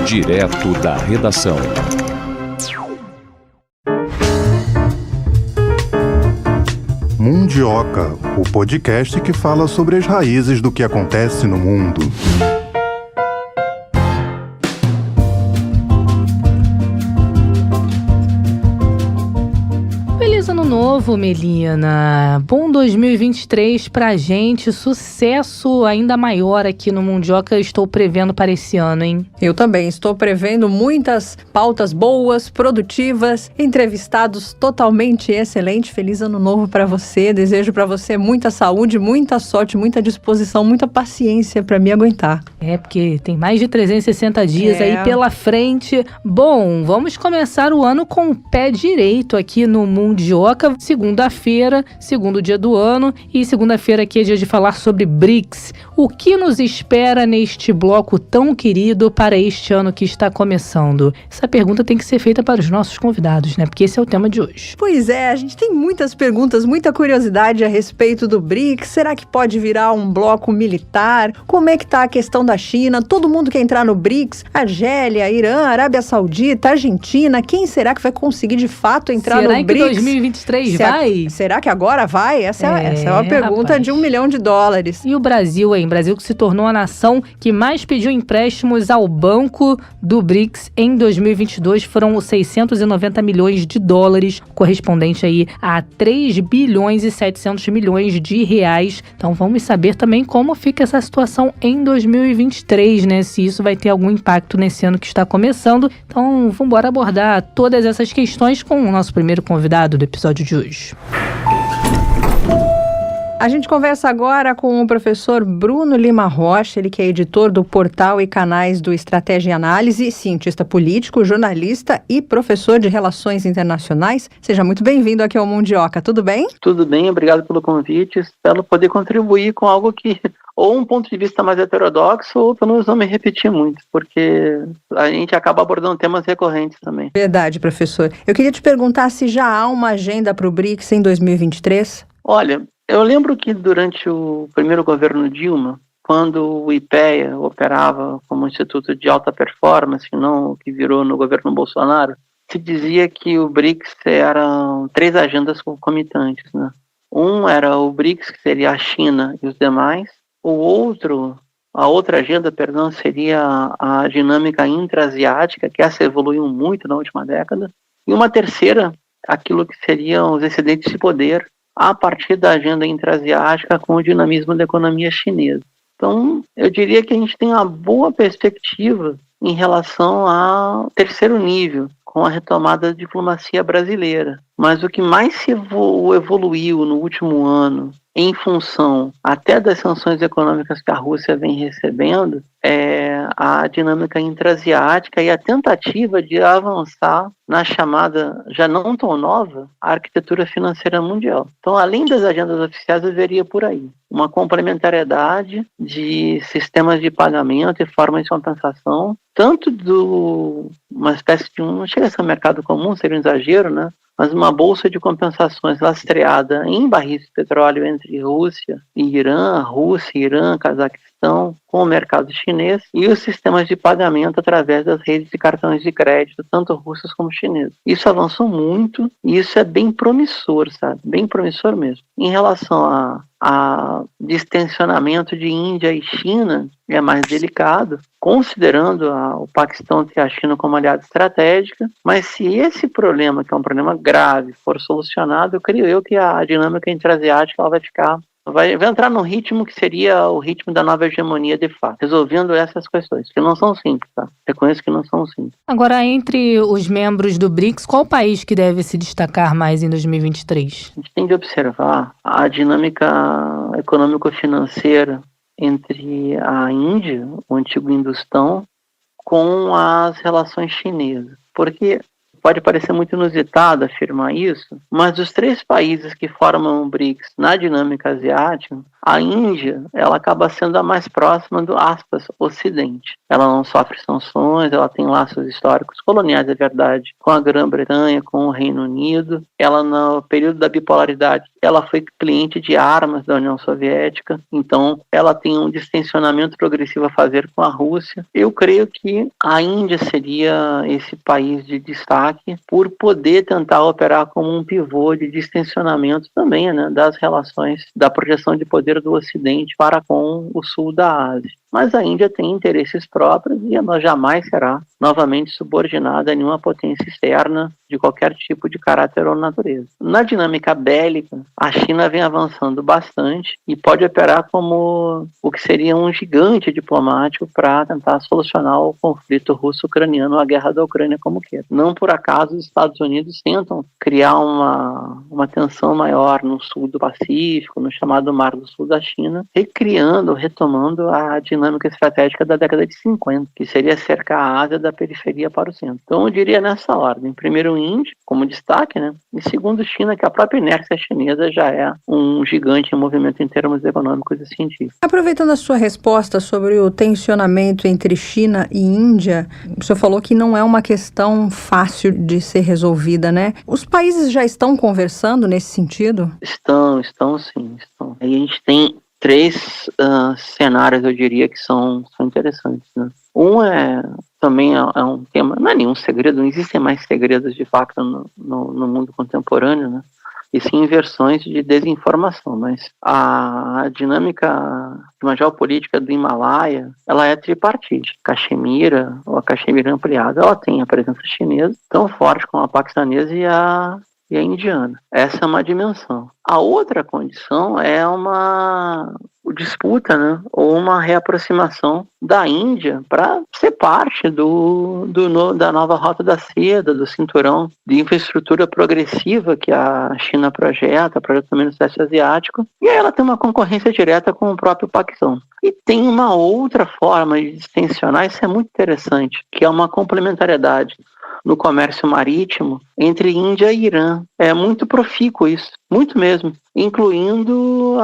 Direto da redação. Mundioca, o podcast que fala sobre as raízes do que acontece no mundo. Feliz ano novo, Melina. Bom 2023 pra gente. Sucesso ainda maior aqui no Mundioca. Eu estou prevendo para esse ano, hein? Eu também estou prevendo muitas pautas boas, produtivas, entrevistados totalmente excelentes. Feliz ano novo para você. Desejo para você muita saúde, muita sorte, muita disposição, muita paciência para me aguentar. Porque tem mais de 360 dias aí pela frente. Bom, vamos começar o ano com o pé direito aqui no Mundioca. Segunda-feira, segundo dia do ano, e segunda-feira aqui é dia de falar sobre BRICS. O que nos espera neste bloco tão querido para este ano que está começando? Essa pergunta tem que ser feita para os nossos convidados, né? Porque esse é o tema de hoje. Pois é, a gente tem muitas perguntas, muita curiosidade a respeito do BRICS. Será que pode virar um bloco militar? Como é que tá a questão da China? Todo mundo quer entrar no BRICS? Argélia, Irã, Arábia Saudita, Argentina. Quem será que vai conseguir de fato entrar no BRICS? Será que 2023 vai? Será que agora vai? Essa é uma pergunta, rapaz, de $1 milhão. E o Brasil, hein? Brasil que se tornou a nação que mais pediu empréstimos ao banco do BRICS em 2022. Foram 690 milhões de dólares, correspondente aí a 3 bilhões e 700 milhões de reais. Então vamos saber também como fica essa situação em 2023, né? Se isso vai ter algum impacto nesse ano que está começando. Então vamos embora abordar todas essas questões com o nosso primeiro convidado do episódio de hoje. A gente conversa agora com o professor Bruno Lima Rocha, ele que é editor do portal e canais do Estratégia e Análise, cientista político, jornalista e professor de Relações Internacionais. Seja muito bem-vindo aqui ao Mundioca, tudo bem? Tudo bem, obrigado pelo convite. Espero poder contribuir com algo que, ou um ponto de vista mais heterodoxo, ou pelo menos não me repetir muito, porque a gente acaba abordando temas recorrentes também. Verdade, professor. Eu queria te perguntar se já há uma agenda para o BRICS em 2023? Olha, eu lembro que durante o primeiro governo Dilma, quando o IPEA operava como Instituto de Alta Performance, não o que virou no governo Bolsonaro, se dizia que o BRICS eram 3 agendas concomitantes, né? Um era o BRICS, que seria a China e os demais. A outra agenda, seria a dinâmica intra-asiática, que essa evoluiu muito na última década. E uma terceira, aquilo que seriam os excedentes de poder, a partir da agenda intra-asiática com o dinamismo da economia chinesa. Então, eu diria que a gente tem uma boa perspectiva em relação ao terceiro nível, com a retomada da diplomacia brasileira. Mas o que mais se evoluiu no último ano, em função até das sanções econômicas que a Rússia vem recebendo, é a dinâmica intra-asiática e a tentativa de avançar na chamada, já não tão nova, arquitetura financeira mundial. Então, além das agendas oficiais, eu veria por aí uma complementariedade de sistemas de pagamento e formas de compensação, tanto uma espécie de não chega a ser um mercado comum, seria um exagero, né? Mas uma bolsa de compensações lastreada em barris de petróleo entre Rússia e Irã, Cazaquistão, com o mercado chinês e os sistemas de pagamento através das redes de cartões de crédito, tanto russos como chineses. Isso avançou muito e isso é bem promissor, sabe? Bem promissor mesmo. Em relação a distensionamento de Índia e China, é mais delicado, considerando o Paquistão e a China como aliada estratégica, mas se esse problema, que é um problema grave, for solucionado, eu creio que a dinâmica intra-asiática ela vai entrar num ritmo que seria o ritmo da nova hegemonia de fato, resolvendo essas questões, que não são simples, tá? Reconheço que não são simples. Agora, entre os membros do BRICS, qual país que deve se destacar mais em 2023? A gente tem de observar a dinâmica econômico-financeira entre a Índia, o antigo Hindustão, com as relações chinesas. Porque pode parecer muito inusitado afirmar isso, mas os 3 países que formam o BRICS na dinâmica asiática, a Índia, ela acaba sendo a mais próxima do, Ocidente. Ela não sofre sanções, ela tem laços históricos coloniais, é verdade, com a Grã-Bretanha, com o Reino Unido. Ela, no período da bipolaridade, ela foi cliente de armas da União Soviética, então ela tem um distensionamento progressivo a fazer com a Rússia. Eu creio que a Índia seria esse país de destaque por poder tentar operar como um pivô de distensionamento também, né, das relações, da projeção de poder do Ocidente para com o sul da Ásia. Mas a Índia tem interesses próprios e ela jamais será novamente subordinada a nenhuma potência externa de qualquer tipo de caráter ou natureza. Na dinâmica bélica, a China vem avançando bastante e pode operar como o que seria um gigante diplomático para tentar solucionar o conflito russo-ucraniano, a guerra da Ucrânia como queira. Não por acaso os Estados Unidos tentam criar uma tensão maior no sul do Pacífico, no chamado Mar do Sul da China, recriando, retomando a dinâmica estratégica da década de 50, que seria cercar a Ásia da periferia para o centro. Então eu diria nessa ordem. Primeiro Índia, como destaque, né? E segundo China, que a própria inércia chinesa já é um gigante em movimento em termos econômicos e científicos. Aproveitando a sua resposta sobre o tensionamento entre China e Índia, o senhor falou que não é uma questão fácil de ser resolvida, né? Os países já estão conversando nesse sentido? Estão sim, estão. Aí a gente tem três cenários, eu diria, que são interessantes, né? Um também é um tema, não é nenhum segredo, não existem mais segredos de fato no mundo contemporâneo, né? E sim versões de desinformação, mas a dinâmica de uma geopolítica do Himalaia, ela é tripartite. Caxemira, ou a Caxemira ampliada, ela tem a presença chinesa, tão forte como a paquistanesa e a indiana. Essa é uma dimensão. A outra condição é uma disputa, né, ou uma reaproximação da Índia para ser parte da nova Rota da Seda, do cinturão de infraestrutura progressiva que a China projeta também no Sudeste Asiático, e aí ela tem uma concorrência direta com o próprio Paquistão. E tem uma outra forma de distensionar, isso é muito interessante, que é uma complementariedade no comércio marítimo entre Índia e Irã. É muito profícuo isso, muito mesmo, incluindo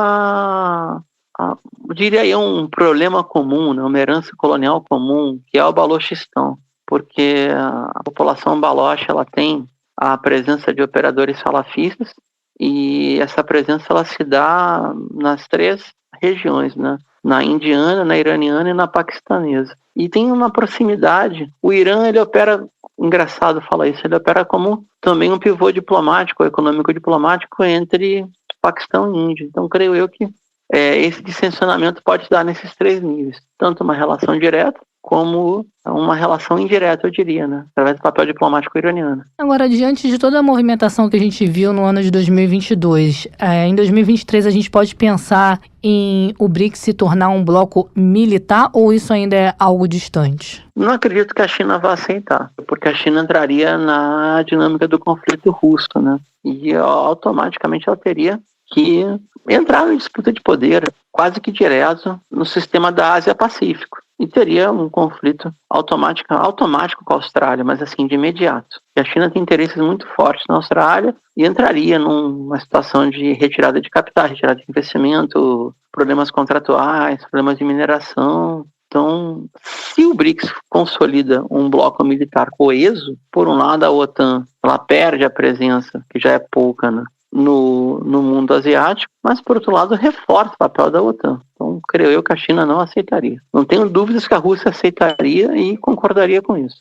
eu diria um problema comum, né, uma herança colonial comum, que é o Balochistão, porque a população baloche ela tem a presença de operadores salafistas e essa presença ela se dá nas três regiões, né? Na indiana, na iraniana e na paquistanesa. E tem uma proximidade. O Irã, ele opera, engraçado falar isso, ele opera como também um pivô diplomático, econômico-diplomático entre Paquistão e Índia. Então, creio eu que esse distensionamento pode se dar nesses três níveis. Tanto uma relação direta, como uma relação indireta, eu diria, né? Através do papel diplomático iraniano. Agora, diante de toda a movimentação que a gente viu no ano de 2022, em 2023 a gente pode pensar em o BRICS se tornar um bloco militar ou isso ainda é algo distante? Não acredito que a China vá aceitar, porque a China entraria na dinâmica do conflito russo, né? E automaticamente ela teria que entrar em disputa de poder quase que direto no sistema da Ásia-Pacífico. E teria um conflito automático com a Austrália, mas assim, de imediato. E a China tem interesses muito fortes na Austrália e entraria numa situação de retirada de capital, retirada de investimento, problemas contratuais, problemas de mineração. Então, se o BRICS consolida um bloco militar coeso, por um lado a OTAN ela perde a presença, que já é pouca, né, no mundo asiático, mas por outro lado reforça o papel da OTAN. Então, creio eu que a China não aceitaria. Não tenho dúvidas que a Rússia aceitaria e concordaria com isso.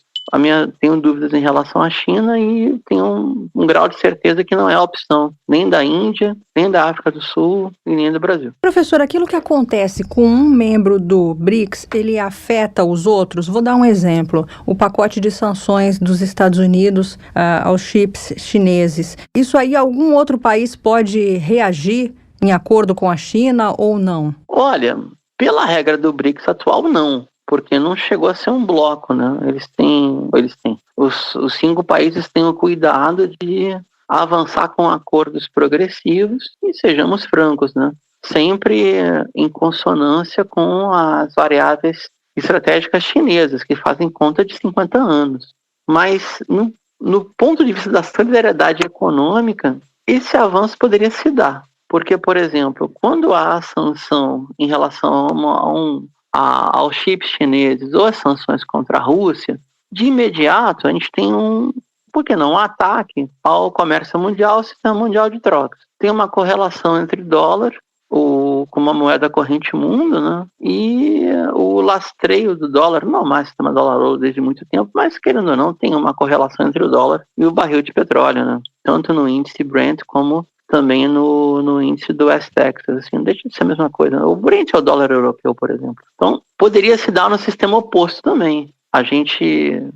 Tenho dúvidas em relação à China e tenho um grau de certeza que não é a opção nem da Índia, nem da África do Sul e nem do Brasil. Professor, aquilo que acontece com um membro do BRICS, ele afeta os outros? Vou dar um exemplo. O pacote de sanções dos Estados Unidos aos chips chineses. Isso aí, algum outro país pode reagir em acordo com a China ou não? Olha, pela regra do BRICS atual, não. Porque não chegou a ser um bloco, né? Os 5 países têm o cuidado de avançar com acordos progressivos e sejamos francos, né? Sempre em consonância com as variáveis estratégicas chinesas, que fazem conta de 50 anos. Mas, no ponto de vista da solidariedade econômica, esse avanço poderia se dar. Porque, por exemplo, quando há sanção em relação aos chips chineses ou as sanções contra a Rússia, de imediato a gente tem um ataque ao comércio mundial, ao sistema mundial de trocas. tem uma correlação entre dólar, como uma moeda corrente mundo, né, e o lastreio do dólar, não mais sistema dólar-ouro desde muito tempo, mas querendo ou não, tem uma correlação entre o dólar e o barril de petróleo, né, tanto no índice Brent como também no índice do West Texas, assim, não deixa de ser a mesma coisa. O Brent é o dólar europeu, por exemplo. Então, poderia se dar no sistema oposto também. A gente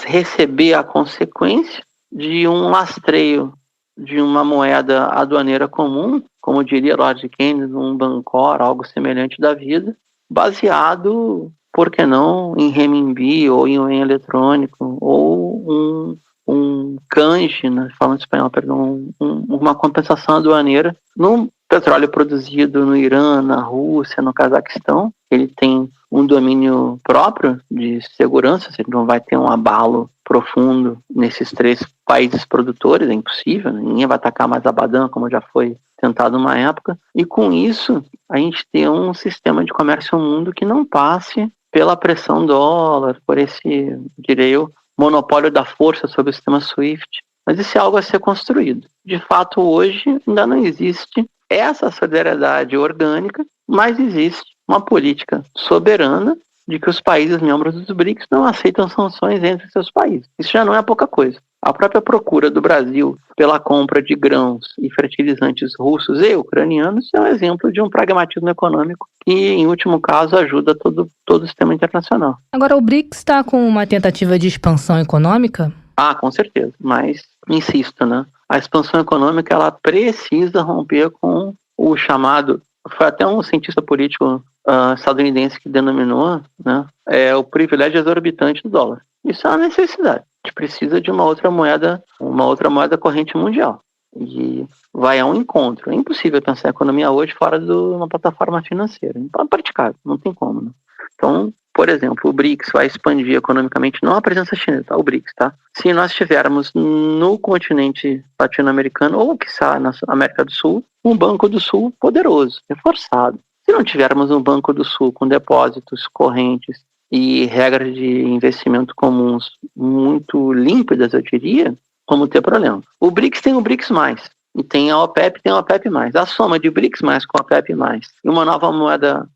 receber a consequência de um lastreio de uma moeda aduaneira comum, como diria Lord Keynes, um Bancor, algo semelhante da vida, baseado, por que não, em renminbi ou em yuan eletrônico, ou um kanji, né, falando espanhol, perdão, uma compensação aduaneira no petróleo produzido no Irã, na Rússia, no Cazaquistão. Ele tem um domínio próprio de segurança, você não vai ter um abalo profundo nesses 3 países produtores, é impossível, né? Ninguém vai atacar mais Abadan, como já foi tentado uma época, e com isso a gente tem um sistema de comércio no mundo que não passe pela pressão dólar, por esse, diria eu, monopólio da força sobre o sistema SWIFT, mas isso é algo a ser construído. De fato, hoje ainda não existe essa solidariedade orgânica, mas existe uma política soberana de que os países membros dos BRICS não aceitam sanções entre seus países. Isso já não é pouca coisa. A própria procura do Brasil pela compra de grãos e fertilizantes russos e ucranianos é um exemplo de um pragmatismo econômico que, em último caso, ajuda todo o sistema internacional. Agora, o BRICS está com uma tentativa de expansão econômica? Ah, com certeza, mas insisto, né? A expansão econômica ela precisa romper com o chamado, foi até um cientista político estadunidense que denominou, né, o privilégio exorbitante do dólar. Isso é uma necessidade. A gente precisa de uma outra moeda corrente mundial. E vai a um encontro. É impossível pensar a economia hoje fora de uma plataforma financeira. Não é praticável, não tem como, né? Então, por exemplo, o BRICS vai expandir economicamente, não a presença chinesa, tá? O BRICS, tá? Se nós tivermos no continente latino-americano, ou quiçá na América do Sul, um Banco do Sul poderoso, reforçado. Se não tivermos um Banco do Sul com depósitos correntes e regras de investimento comuns muito límpidas, eu diria, vamos ter problema. O BRICS tem o BRICS+, e tem a OPEP, tem a OPEP+. A soma de BRICS+, com a OPEP+, e uma nova moeda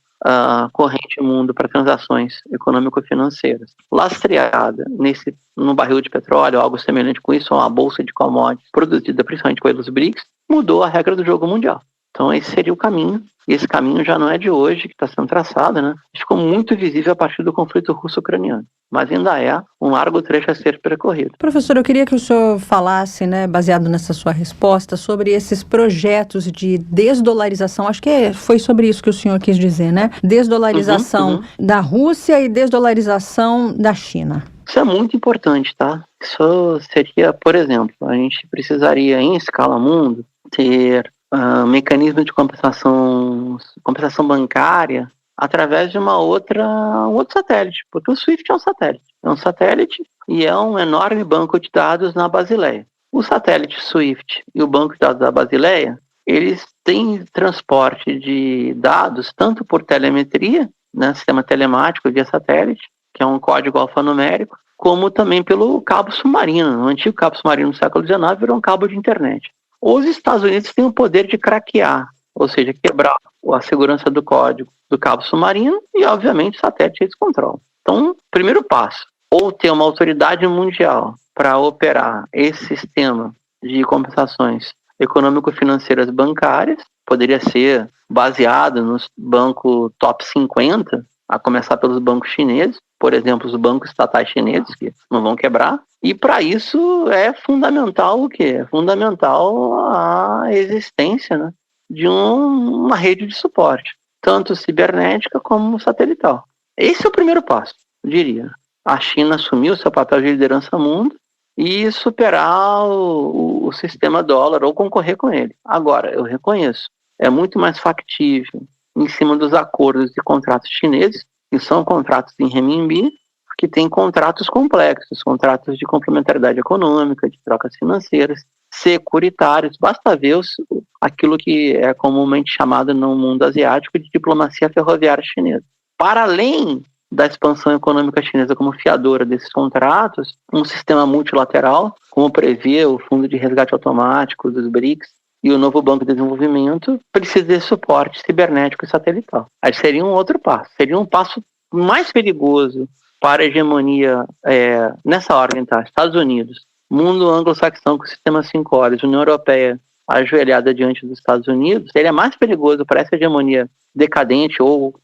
corrente mundo para transações econômico-financeiras, lastreada no barril de petróleo, algo semelhante com isso, uma bolsa de commodities produzida principalmente pelos BRICS, mudou a regra do jogo mundial. Então esse seria o caminho, e esse caminho já não é de hoje que está sendo traçado, né? Ficou muito visível a partir do conflito russo-ucraniano, mas ainda é um largo trecho a ser percorrido. Professor, eu queria que o senhor falasse, né, baseado nessa sua resposta, sobre esses projetos de desdolarização, acho que foi sobre isso que o senhor quis dizer, né? Desdolarização da Rússia e desdolarização da China. Isso é muito importante, tá? Isso seria, por exemplo, a gente precisaria, em escala mundo, ter mecanismo de compensação bancária através de um outro satélite, porque o SWIFT é um satélite e é um enorme banco de dados na Basileia. O satélite SWIFT e o banco de dados da Basileia, eles têm transporte de dados tanto por telemetria, né, sistema telemático via satélite, que é um código alfanumérico, como também pelo cabo submarino. O antigo cabo submarino no século XIX virou um cabo de internet. Os Estados Unidos têm o poder de craquear, ou seja, quebrar a segurança do código do cabo submarino e, obviamente, o satélite eles controlam. Então, primeiro passo, ou ter uma autoridade mundial para operar esse sistema de compensações econômico-financeiras bancárias, poderia ser baseado nos bancos top 50, a começar pelos bancos chineses, por exemplo, os bancos estatais chineses, que não vão quebrar. E para isso é fundamental o quê? É fundamental a existência, né, de uma rede de suporte, tanto cibernética como satelital. Esse é o primeiro passo, eu diria. A China assumir o seu papel de liderança no mundo e superar o sistema dólar ou concorrer com ele. Agora, eu reconheço, é muito mais factível em cima dos acordos e contratos chineses, que são contratos em renminbi, que tem contratos complexos, contratos de complementaridade econômica, de trocas financeiras, securitários. Basta ver aquilo que é comumente chamado no mundo asiático de diplomacia ferroviária chinesa. Para além da expansão econômica chinesa como fiadora desses contratos, um sistema multilateral, como prevê o Fundo de Resgate Automático dos BRICS, e o novo Banco de Desenvolvimento precisa de suporte cibernético e satelital. Aí seria um outro passo, seria um passo mais perigoso para a hegemonia nessa ordem, tá? Estados Unidos, mundo anglo-saxão com o sistema 5 olhos, União Europeia ajoelhada diante dos Estados Unidos, seria mais perigoso para essa hegemonia decadente ou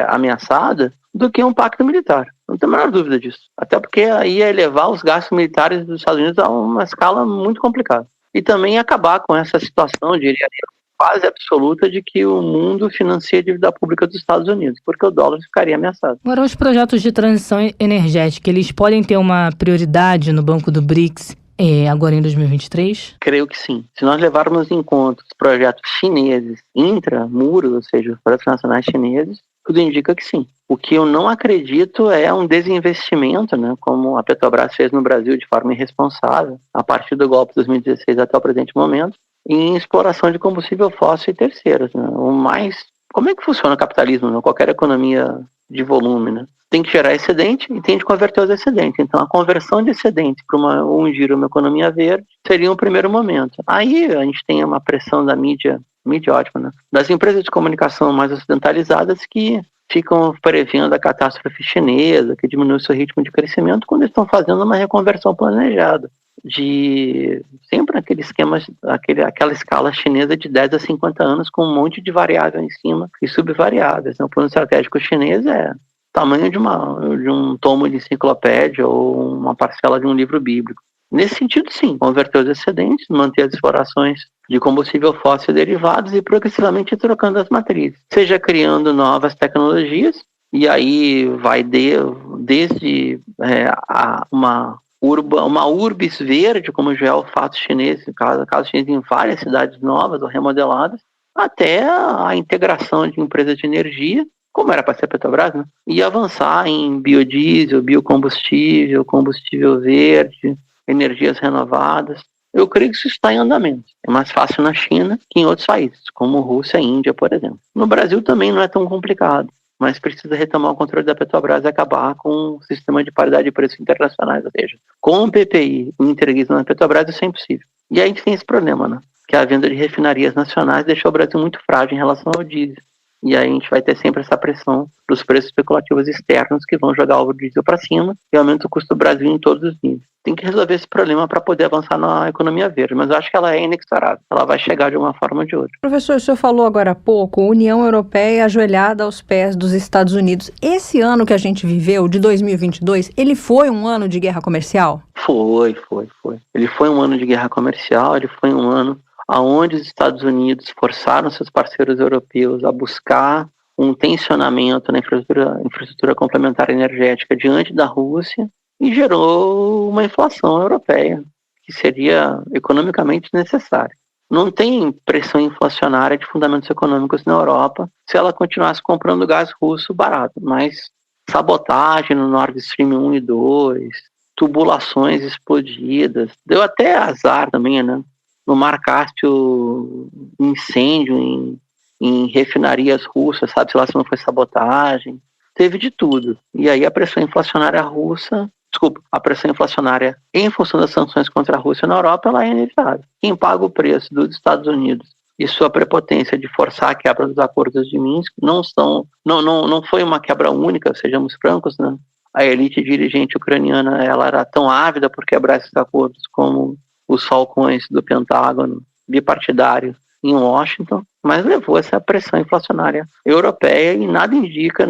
ameaçada do que um pacto militar. Não tenho a menor dúvida disso. Até porque aí ia elevar os gastos militares dos Estados Unidos a uma escala muito complicada. E também acabar com essa situação, diria, quase absoluta de que o mundo financia a dívida pública dos Estados Unidos, porque o dólar ficaria ameaçado. Agora, os projetos de transição energética, eles podem ter uma prioridade no Banco do BRICS agora em 2023? Creio que sim. Se nós levarmos em conta os projetos chineses intramuros, ou seja, os projetos nacionais chineses, tudo indica que sim. O que eu não acredito é um desinvestimento, né, como a Petrobras fez no Brasil de forma irresponsável, a partir do golpe de 2016 até o presente momento, em exploração de combustível fóssil e terceiros. Né? Como é que funciona o capitalismo, né? Qualquer economia de volume, né? Tem que gerar excedente e tem de converter os excedentes. Então, a conversão de excedentes para um giro, uma economia verde, seria um primeiro momento. Aí a gente tem uma pressão da mídia ótima, né? Das empresas de comunicação mais ocidentalizadas que ficam prevendo a catástrofe chinesa, que diminui o seu ritmo de crescimento, quando estão fazendo uma reconversão planejada. Sempre aquele esquema, aquela escala chinesa de 10 a 50 anos com um monte de variáveis em cima e subvariáveis. O plano estratégico chinês é tamanho de um tomo de enciclopédia ou uma parcela de um livro bíblico. Nesse sentido, sim, converter os excedentes, manter as explorações de combustível fóssil e derivados e progressivamente trocando as matrizes, seja criando novas tecnologias, e aí vai desde uma urbis verde, como já é o fato chinês, caso chinês em várias cidades novas ou remodeladas, até a integração de empresas de energia, como era para ser a Petrobras, né? E avançar em biodiesel, biocombustível, combustível verde, energias renovadas. Eu creio que isso está em andamento. É mais fácil na China que em outros países, como Rússia e Índia, por exemplo. No Brasil também não é tão complicado, mas precisa retomar o controle da Petrobras e acabar com o sistema de paridade de preços internacionais, ou seja, com o PPI e o interguismo na Petrobras isso é impossível. E aí a gente tem esse problema, né? Que a venda de refinarias nacionais deixou o Brasil muito frágil em relação ao diesel. E aí a gente vai ter sempre essa pressão dos preços especulativos externos que vão jogar o diesel para cima e aumenta o custo do Brasil em todos os níveis. Tem que resolver esse problema para poder avançar na economia verde, mas eu acho que ela é inexorável. Ela vai chegar de uma forma ou de outra. Professor, o senhor falou agora há pouco, União Europeia ajoelhada aos pés dos Estados Unidos. Esse ano que a gente viveu, de 2022, ele foi um ano de guerra comercial? Foi. Ele foi um ano de guerra comercial, ele foi um ano onde os Estados Unidos forçaram seus parceiros europeus a buscar um tensionamento na infraestrutura complementar energética diante da Rússia e gerou uma inflação europeia, que seria economicamente necessária. Não tem pressão inflacionária de fundamentos econômicos na Europa se ela continuasse comprando gás russo barato, mas sabotagem no Nord Stream 1 e 2, tubulações explodidas, deu até azar também, né? No Mar Cáspio, incêndio em refinarias russas, sabe-se lá se não foi sabotagem, teve de tudo. E aí a pressão inflacionária em função das sanções contra a Rússia na Europa, ela é inevitável. Quem paga o preço dos Estados Unidos e sua prepotência de forçar a quebra dos acordos de Minsk não foi uma quebra única, sejamos francos, né? A elite dirigente ucraniana ela era tão ávida por quebrar esses acordos como os falcões do Pentágono bipartidário em Washington, mas levou essa pressão inflacionária europeia e nada indica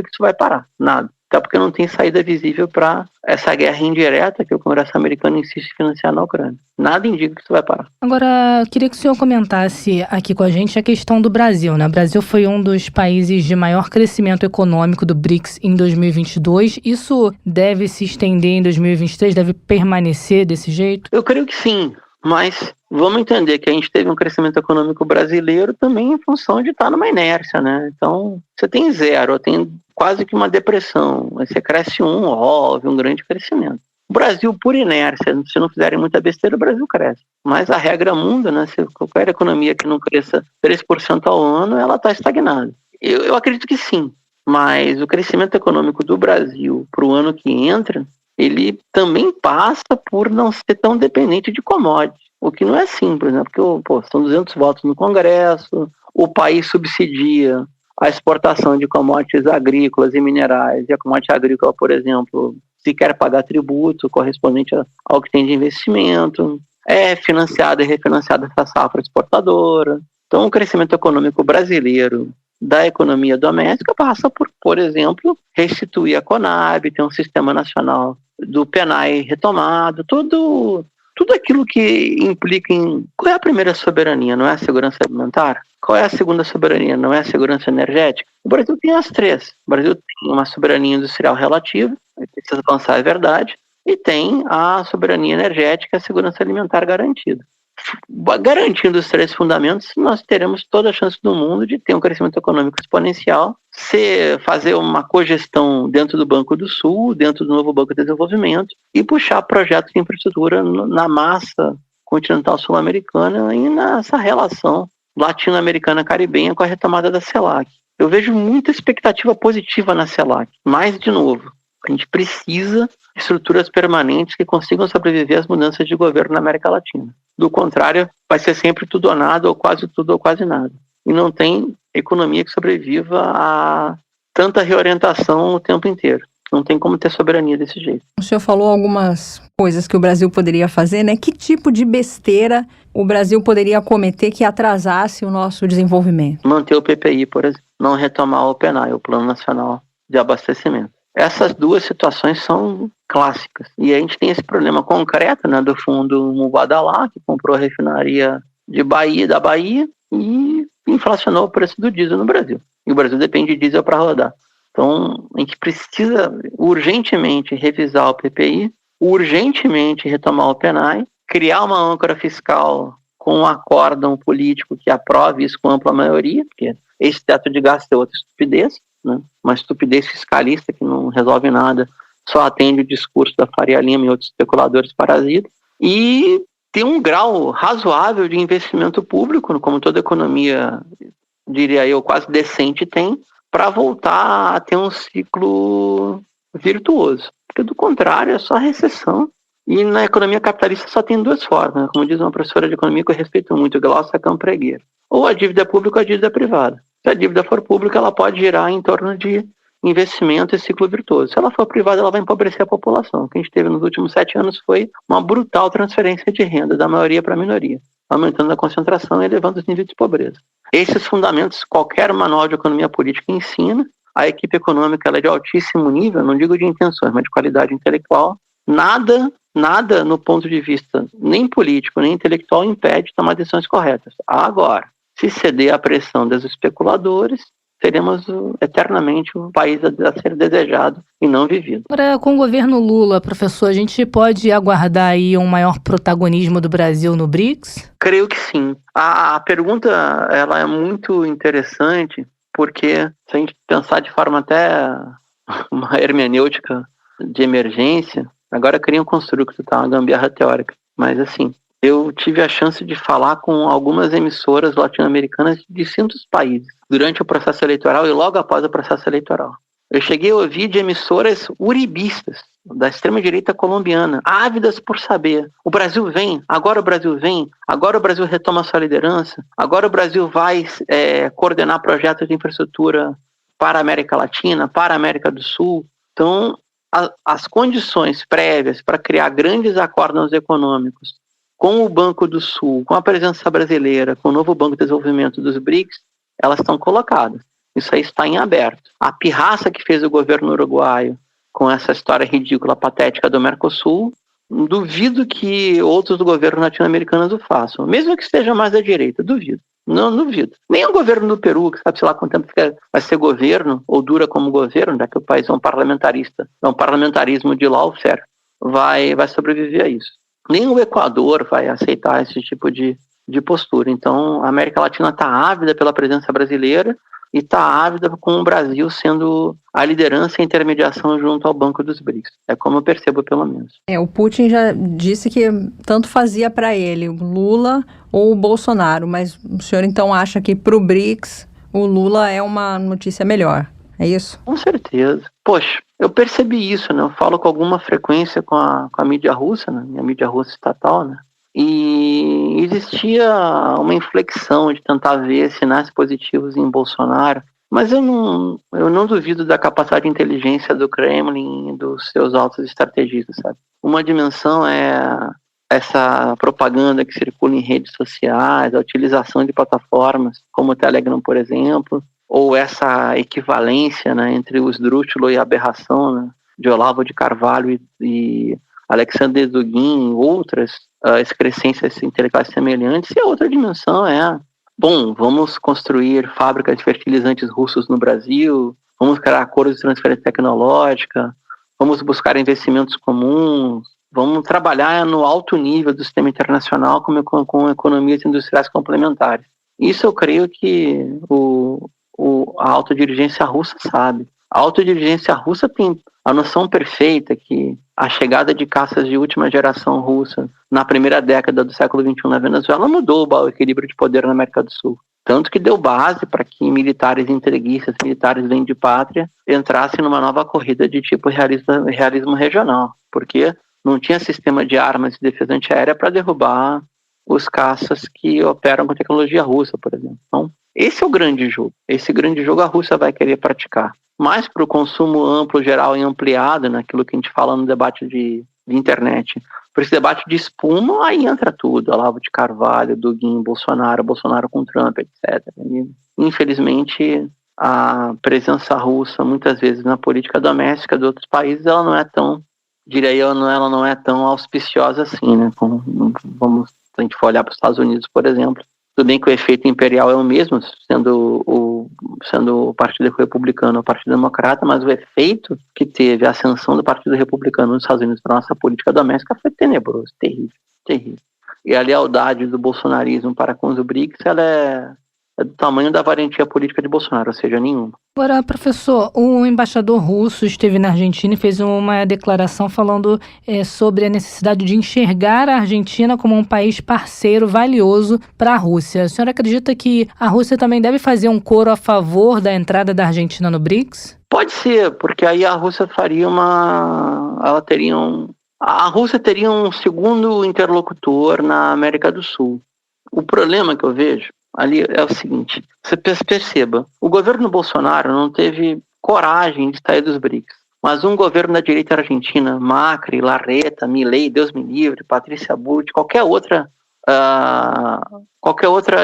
que isso vai parar, nada. Até porque não tem saída visível para essa guerra indireta que o Congresso americano insiste em financiar na Ucrânia. Nada indica que isso vai parar. Agora, queria que o senhor comentasse aqui com a gente a questão do Brasil, né? O Brasil foi um dos países de maior crescimento econômico do BRICS em 2022. Isso deve se estender em 2023? Deve permanecer desse jeito? Eu creio que sim, mas vamos entender que a gente teve um crescimento econômico brasileiro também em função de estar numa inércia, né? Então, você tem zero, tem quase que uma depressão. Aí você cresce houve um grande crescimento. O Brasil, por inércia, se não fizerem muita besteira, o Brasil cresce. Mas a regra muda, né? Se qualquer economia que não cresça 3% ao ano, ela está estagnada. Eu acredito que sim, mas o crescimento econômico do Brasil para o ano que entra, ele também passa por não ser tão dependente de commodities. o que não é simples, né? Porque são 200 votos no Congresso, o país subsidia a exportação de commodities agrícolas e minerais, e a commodity agrícola, por exemplo, se quer pagar tributo correspondente ao que tem de investimento, é financiada e refinanciada essa safra exportadora. Então, o crescimento econômico brasileiro da economia doméstica passa por exemplo, restituir a Conab, ter um sistema nacional do PNAE retomado, tudo aquilo que implica em... Qual é a primeira soberania? Não é a segurança alimentar? Qual é a segunda soberania? Não é a segurança energética? O Brasil tem as três. O Brasil tem uma soberania industrial relativa, precisa avançar, é verdade, e tem a soberania energética e a segurança alimentar garantida. Garantindo os três fundamentos, nós teremos toda a chance do mundo de ter um crescimento econômico exponencial, fazer uma cogestão dentro do Banco do Sul, dentro do novo Banco de Desenvolvimento, e puxar projetos de infraestrutura na massa continental sul-americana e nessa relação latino-americana-caribenha com a retomada da CELAC. Eu vejo muita expectativa positiva na CELAC, mas, de novo, a gente precisa de estruturas permanentes que consigam sobreviver às mudanças de governo na América Latina. Do contrário, vai ser sempre tudo ou nada, ou quase tudo ou quase nada. E não tem economia que sobreviva a tanta reorientação o tempo inteiro. Não tem como ter soberania desse jeito. O senhor falou algumas coisas que o Brasil poderia fazer, né? Que tipo de besteira o Brasil poderia cometer que atrasasse o nosso desenvolvimento? Manter o PPI, por exemplo. Não retomar o PNAE, o Plano Nacional de Abastecimento. Essas duas situações são clássicas. E a gente tem esse problema concreto, né, do fundo Mubadala, que comprou a refinaria da Bahia e inflacionou o preço do diesel no Brasil. E o Brasil depende de diesel para rodar. Então, a gente precisa urgentemente revisar o PPI, urgentemente retomar o PNAE, criar uma âncora fiscal com um acórdão político que aprove isso com ampla maioria, porque esse teto de gasto é outra estupidez, né? Uma estupidez fiscalista que não resolve nada, só atende o discurso da Faria Lima e outros especuladores parasitas, e ter um grau razoável de investimento público, como toda economia, diria eu, quase decente tem, para voltar a ter um ciclo virtuoso. Porque, do contrário, é só recessão. E na economia capitalista só tem duas formas, como diz uma professora de economia que eu respeito muito, Glaucia Campregueiro. Ou a dívida pública ou a dívida privada. Se a dívida for pública, ela pode girar em torno de investimento e ciclo virtuoso. Se ela for privada, ela vai empobrecer a população. O que a gente teve nos últimos 7 anos foi uma brutal transferência de renda da maioria para a minoria, aumentando a concentração e elevando os níveis de pobreza. Esses fundamentos, qualquer manual de economia política ensina. A equipe econômica ela é de altíssimo nível, não digo de intenções, mas de qualidade intelectual. Nada no ponto de vista nem político, nem intelectual impede tomar decisões corretas. Agora, se ceder à pressão dos especuladores, seremos eternamente um país a ser desejado e não vivido. Agora, com o governo Lula, professor, a gente pode aguardar aí um maior protagonismo do Brasil no BRICS? Creio que sim. A pergunta ela é muito interessante, porque se a gente pensar de forma até uma hermenêutica de emergência, agora cria um construto, tá? Uma gambiarra teórica, mas assim, eu tive a chance de falar com algumas emissoras latino-americanas de distintos países durante o processo eleitoral e logo após o processo eleitoral. Eu cheguei a ouvir de emissoras uribistas, da extrema-direita colombiana, ávidas por saber. O Brasil vem, agora o Brasil vem, agora o Brasil retoma sua liderança, agora o Brasil vai coordenar projetos de infraestrutura para a América Latina, para a América do Sul. Então, as condições prévias para criar grandes acórdãos econômicos com o Banco do Sul, com a presença brasileira, com o novo Banco de Desenvolvimento dos BRICS, elas estão colocadas. Isso aí está em aberto. A pirraça que fez o governo uruguaio com essa história ridícula, patética do Mercosul, duvido que outros governos latino-americanos o façam. Mesmo que esteja mais à direita, duvido. Não duvido. Nem o governo do Peru, que sabe, sei lá, quanto tempo vai ser governo, ou dura como governo, já que o país é um parlamentarismo de lawfare, vai sobreviver a isso. Nem o Equador vai aceitar esse tipo de postura. Então, a América Latina está ávida pela presença brasileira e está ávida com o Brasil sendo a liderança e a intermediação junto ao Banco dos BRICS. É como eu percebo, pelo menos. O Putin já disse que tanto fazia para ele, o Lula ou o Bolsonaro, mas o senhor então acha que para o BRICS o Lula é uma notícia melhor, é isso? Com certeza. Poxa, eu percebi isso, né? Eu falo com alguma frequência com a mídia russa, né? Minha mídia russa estatal, né? E existia uma inflexão de tentar ver sinais positivos em Bolsonaro, mas eu não duvido da capacidade de inteligência do Kremlin e dos seus altos estrategistas, sabe? Uma dimensão é essa propaganda que circula em redes sociais, a utilização de plataformas como o Telegram, por exemplo, ou essa equivalência, né, entre o esdrúxulo e a aberração, né, de Olavo de Carvalho e Alexander Dugin, outras excrescências intelectuais semelhantes. E a outra dimensão é, vamos construir fábricas de fertilizantes russos no Brasil, vamos criar acordos de transferência tecnológica, vamos buscar investimentos comuns, vamos trabalhar no alto nível do sistema internacional com economias industriais complementares. Isso eu creio que a autodirigência russa sabe. A autodirigência russa tem a noção perfeita que a chegada de caças de última geração russa na primeira década do século XXI na Venezuela mudou o equilíbrio de poder na América do Sul. Tanto que deu base para que militares entreguistas, militares bem de pátria, entrassem numa nova corrida de tipo realismo regional. Porque não tinha sistema de armas de defesa antiaérea para derrubar os caças que operam com tecnologia russa, por exemplo. Então, esse é o grande jogo. Esse grande jogo a Rússia vai querer praticar. Mais para o consumo amplo, geral e ampliado, naquilo que a gente fala no debate de internet. Por esse debate de espuma, aí entra tudo. Olavo de Carvalho, Dugin, Bolsonaro com Trump, etc. E, infelizmente, a presença russa, muitas vezes, na política doméstica de outros países, ela não é tão, ela não é tão auspiciosa assim, né? Vamos, se a gente for olhar para os Estados Unidos, por exemplo, tudo bem que o efeito imperial é o mesmo, sendo o Partido Republicano ou o Partido Democrata, mas o efeito que teve a ascensão do Partido Republicano nos Estados Unidos para a nossa política doméstica foi tenebroso, terrível. E a lealdade do bolsonarismo para com os BRICS, ela é do tamanho da valentia política de Bolsonaro, ou seja, nenhuma. Agora, professor, o embaixador russo esteve na Argentina e fez uma declaração falando sobre a necessidade de enxergar a Argentina como um país parceiro valioso para a Rússia. A senhora acredita que a Rússia também deve fazer um coro a favor da entrada da Argentina no BRICS? Pode ser, porque aí a Rússia a Rússia teria um segundo interlocutor na América do Sul. O problema que eu vejo ali é o seguinte, você perceba, o governo Bolsonaro não teve coragem de sair dos BRICS, mas um governo da direita argentina, Macri, Larreta, Milei, Deus me livre, Patrícia Bullrich, qualquer outra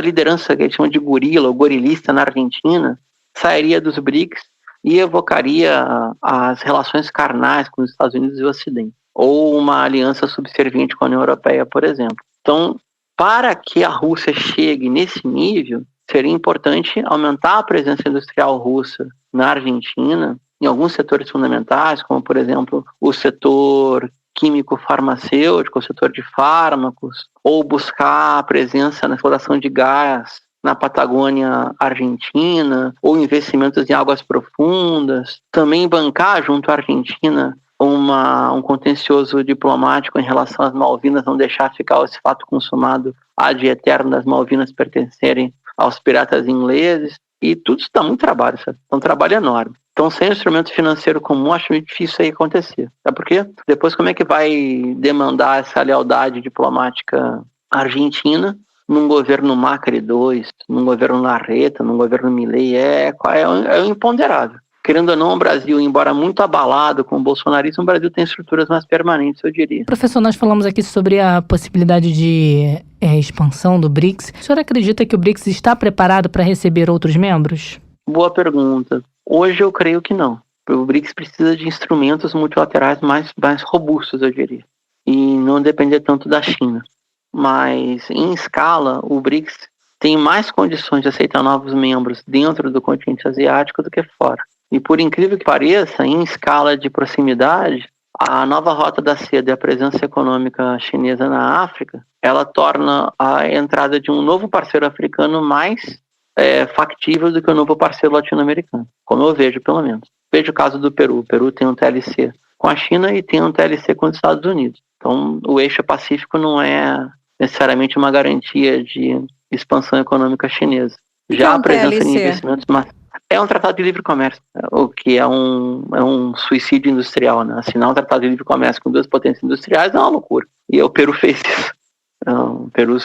liderança que eles chamam de gorila ou gorilista na Argentina, sairia dos BRICS e evocaria as relações carnais com os Estados Unidos e o Ocidente, ou uma aliança subserviente com a União Europeia, por exemplo. Então, para que a Rússia chegue nesse nível, seria importante aumentar a presença industrial russa na Argentina, em alguns setores fundamentais, como, por exemplo, o setor químico-farmacêutico, o setor de fármacos, ou buscar a presença na exploração de gás na Patagônia Argentina, ou investimentos em águas profundas, também bancar junto à Argentina um contencioso diplomático em relação às Malvinas, não deixar ficar esse fato consumado ad eterno das Malvinas pertencerem aos piratas ingleses, e tudo isso dá muito trabalho, sabe? É um trabalho enorme. Então, sem instrumento financeiro comum, acho muito difícil isso aí acontecer. Sabe por quê? Depois, como é que vai demandar essa lealdade diplomática argentina num governo Macri II, num governo Larreta, num governo Milei? É imponderável. Querendo ou não, o Brasil, embora muito abalado com o bolsonarismo, o Brasil tem estruturas mais permanentes, eu diria. Professor, nós falamos aqui sobre a possibilidade de expansão do BRICS. O senhor acredita que o BRICS está preparado para receber outros membros? Boa pergunta. Hoje eu creio que não. O BRICS precisa de instrumentos multilaterais mais robustos, eu diria. E não depender tanto da China. Mas, em escala, o BRICS tem mais condições de aceitar novos membros dentro do continente asiático do que fora. E por incrível que pareça, em escala de proximidade, a nova rota da seda e a presença econômica chinesa na África, ela torna a entrada de um novo parceiro africano mais factível do que o novo parceiro latino-americano, como eu vejo, pelo menos. Vejo o caso do Peru. O Peru tem um TLC com a China e tem um TLC com os Estados Unidos. Então, o eixo pacífico não é necessariamente uma garantia de expansão econômica chinesa. Já a presença de investimentos é um tratado de livre comércio, o que é um suicídio industrial, né? Assinar um tratado de livre comércio com duas potências industriais é uma loucura. E o Peru fez isso. O Peru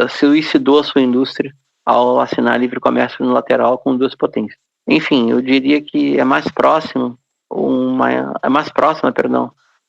suicidou a sua indústria ao assinar livre comércio unilateral com duas potências. Enfim, eu diria que é mais próxima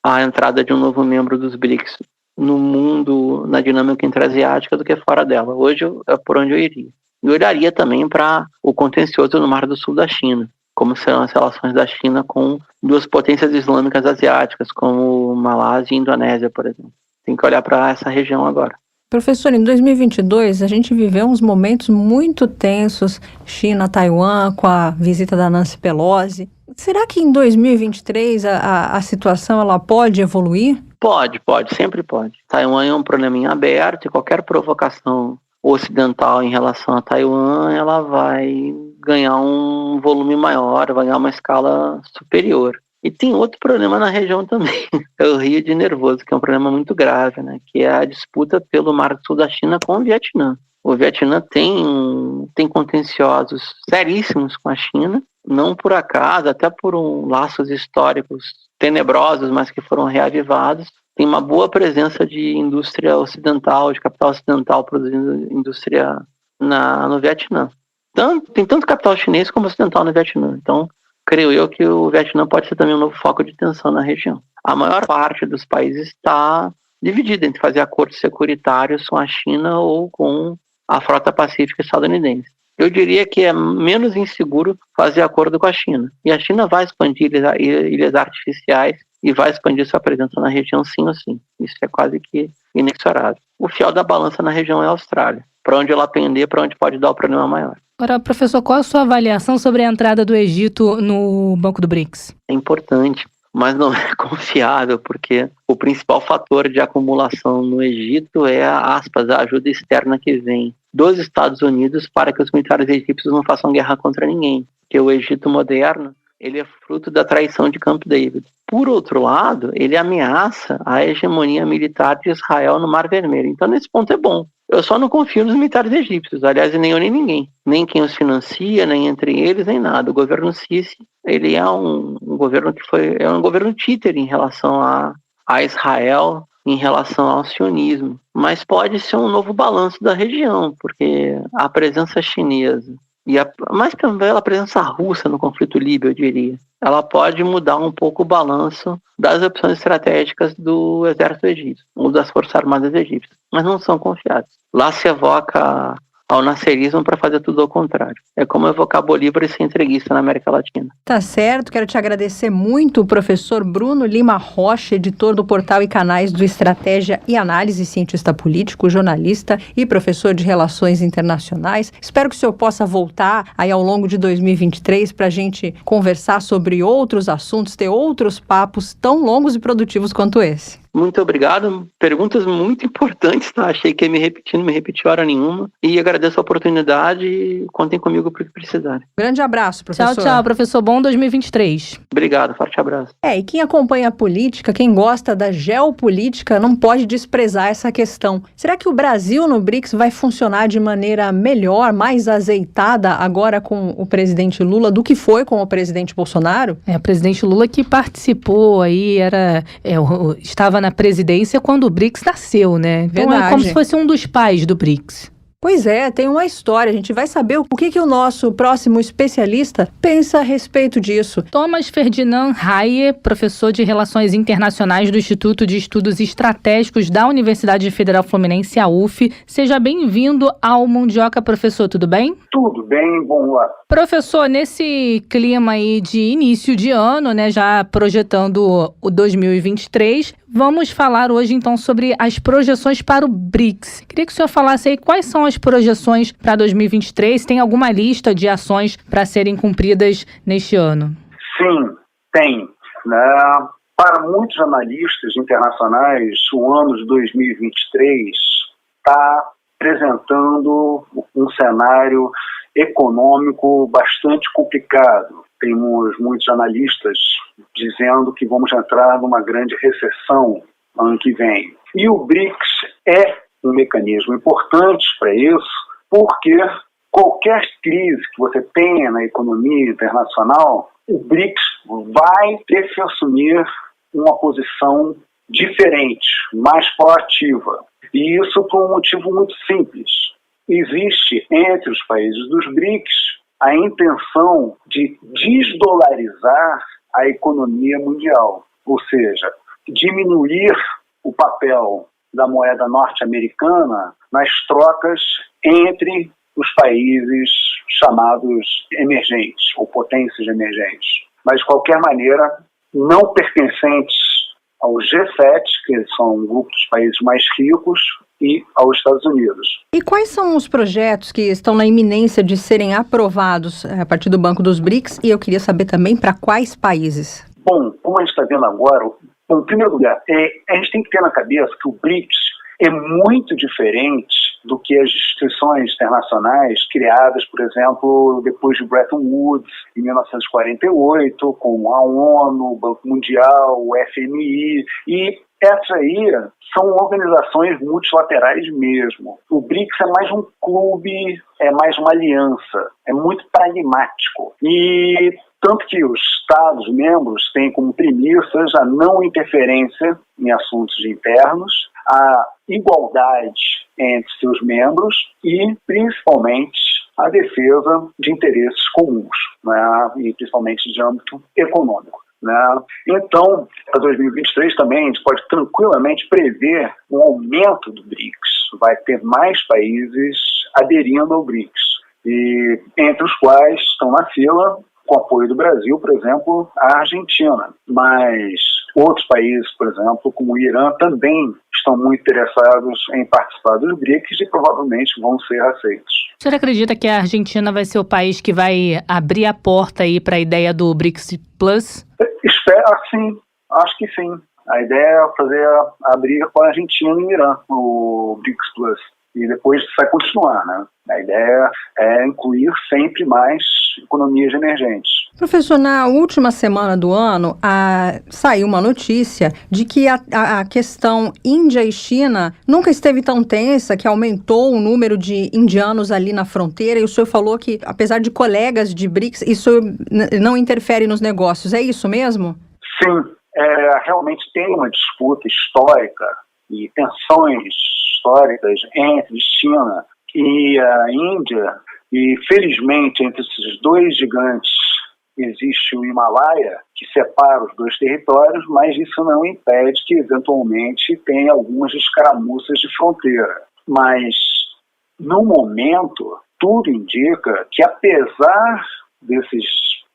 a entrada de um novo membro dos BRICS no mundo, na dinâmica intra-asiática, do que fora dela. Hoje é por onde eu iria. Eu olharia também para o contencioso no Mar do Sul da China, como serão as relações da China com duas potências islâmicas asiáticas, como Malásia e Indonésia, por exemplo. Tem que olhar para essa região agora. Professor, em 2022 a gente viveu uns momentos muito tensos, China, Taiwan, com a visita da Nancy Pelosi. Será que em 2023 a situação ela pode evoluir? Pode, sempre pode. Taiwan é um probleminha aberto e qualquer provocação ocidental em relação a Taiwan, ela vai ganhar um volume maior, vai ganhar uma escala superior. E tem outro problema na região também, é o Rio de Nervoso, que é um problema muito grave, né? Que é a disputa pelo Mar do Sul da China com o Vietnã. O Vietnã tem contenciosos seríssimos com a China, não por acaso, até por laços históricos tenebrosos, mas que foram reavivados. Tem uma boa presença de indústria ocidental, de capital ocidental produzindo indústria no Vietnã. Tem tanto capital chinês como ocidental no Vietnã. Então, creio eu que o Vietnã pode ser também um novo foco de tensão na região. A maior parte dos países está dividida entre fazer acordos securitários com a China ou com a frota pacífica estadunidense. Eu diria que é menos inseguro fazer acordo com a China. E a China vai expandir ilhas artificiais e vai expandir sua presença na região sim ou sim. Isso é quase que inexorável. O fiel da balança na região é a Austrália. Para onde ela pender, para onde pode dar o problema maior. Agora, professor, qual a sua avaliação sobre a entrada do Egito no Banco do BRICS? É importante, mas não é confiável, porque o principal fator de acumulação no Egito é a ajuda externa que vem dos Estados Unidos para que os militares egípcios não façam guerra contra ninguém. Porque o Egito moderno, ele é fruto da traição de Camp David. Por outro lado, ele ameaça a hegemonia militar de Israel no Mar Vermelho. Então, nesse ponto é bom. Eu só não confio nos militares egípcios, aliás, nem eu nem ninguém. Nem quem os financia, nem entre eles, nem nada. O governo Sisi, ele é um governo um governo títere em relação a Israel, em relação ao sionismo. Mas pode ser um novo balanço da região, porque a presença chinesa, mas também a presença russa no conflito líbio, eu diria, ela pode mudar um pouco o balanço das opções estratégicas do exército egípcio, ou das forças armadas egípcias, mas não são confiáveis. Lá se evoca ao nascerismo para fazer tudo ao contrário. É como evocar Bolívar e ser entreguista na América Latina. Tá certo, quero te agradecer muito, o professor Bruno Lima Rocha, editor do portal e canais do Estratégia e Análise, cientista político, jornalista e professor de Relações Internacionais. Espero que o senhor possa voltar aí ao longo de 2023 para a gente conversar sobre outros assuntos, ter outros papos tão longos e produtivos quanto esse. Muito obrigado. Perguntas muito importantes, tá? Achei que ia me repetir, não me repetiu hora nenhuma. E agradeço a oportunidade e contem comigo para o que precisarem. Grande abraço, professor. Tchau, professor. Bom 2023. Obrigado, forte abraço. E quem acompanha a política, quem gosta da geopolítica, não pode desprezar essa questão. Será que o Brasil no BRICS vai funcionar de maneira melhor, mais azeitada agora com o presidente Lula do que foi com o presidente Bolsonaro? O presidente Lula que participou aí, estava na presidência quando o BRICS nasceu, né? Então Verdade. É como se fosse um dos pais do BRICS. Pois é, tem uma história. A gente vai saber o que o nosso próximo especialista pensa a respeito disso. Thomas Ferdinand Hayek, professor de Relações Internacionais do Instituto de Estudos Estratégicos da Universidade Federal Fluminense, a UF. Seja bem-vindo ao Mundioca, professor. Tudo bem? Tudo bem, bom lá. Professor, nesse clima aí de início de ano, né, já projetando o 2023, vamos falar hoje, então, sobre as projeções para o BRICS. Queria que o senhor falasse aí quais são as projeções para 2023. Tem alguma lista de ações para serem cumpridas neste ano? Sim, tem. Para muitos analistas internacionais, o ano de 2023 está apresentando um cenário econômico bastante complicado. Temos muitos analistas dizendo que vamos entrar numa grande recessão ano que vem. E o BRICS é um mecanismo importante para isso, porque qualquer crise que você tenha na economia internacional, o BRICS vai ter que assumir uma posição diferente, mais proativa. E isso por um motivo muito simples. Existe entre os países dos BRICS a intenção de desdolarizar a economia mundial, ou seja, diminuir o papel da moeda norte-americana nas trocas entre os países chamados emergentes ou potências emergentes, mas de qualquer maneira não pertencentes ao G7, que são um grupo dos países mais ricos, e aos Estados Unidos. E quais são os projetos que estão na iminência de serem aprovados a partir do Banco dos BRICS? E eu queria saber também para quais países. Bom, como a gente está vendo agora, em primeiro lugar, a gente tem que ter na cabeça que o BRICS é muito diferente do que as instituições internacionais criadas, por exemplo, depois de Bretton Woods, em 1948, com a ONU, o Banco Mundial, o FMI, e essas aí são organizações multilaterais mesmo. O BRICS é mais um clube, é mais uma aliança, é muito pragmático. E tanto que os Estados-membros têm como premissas a não interferência em assuntos internos, a igualdade entre seus membros e, principalmente, a defesa de interesses comuns, né? E principalmente de âmbito econômico. Né? Então, para 2023 também, a gente pode tranquilamente prever um aumento do BRICS. Vai ter mais países aderindo ao BRICS, e entre os quais estão na fila, com apoio do Brasil, por exemplo, a Argentina. Mas outros países, por exemplo, como o Irã, também estão muito interessados em participar dos BRICS e provavelmente vão ser aceitos. O senhor acredita que a Argentina vai ser o país que vai abrir a porta aí para a ideia do BRICS Plus? Espero, sim, acho que sim. A ideia é abrir com a Argentina e o Irã, o BRICS Plus. E depois vai continuar, né? A ideia é incluir sempre mais economias emergentes. Professor, na última semana do ano, saiu uma notícia de que a questão Índia e China nunca esteve tão tensa, que aumentou o número de indianos ali na fronteira, e o senhor falou que, apesar de colegas de BRICS, isso não interfere nos negócios. É isso mesmo? Sim, realmente tem uma disputa histórica e tensões históricas entre China e a Índia, e felizmente entre esses dois gigantes existe o Himalaia, que separa os dois territórios, mas isso não impede que eventualmente tenha algumas escaramuças de fronteira. Mas no momento tudo indica que, apesar desses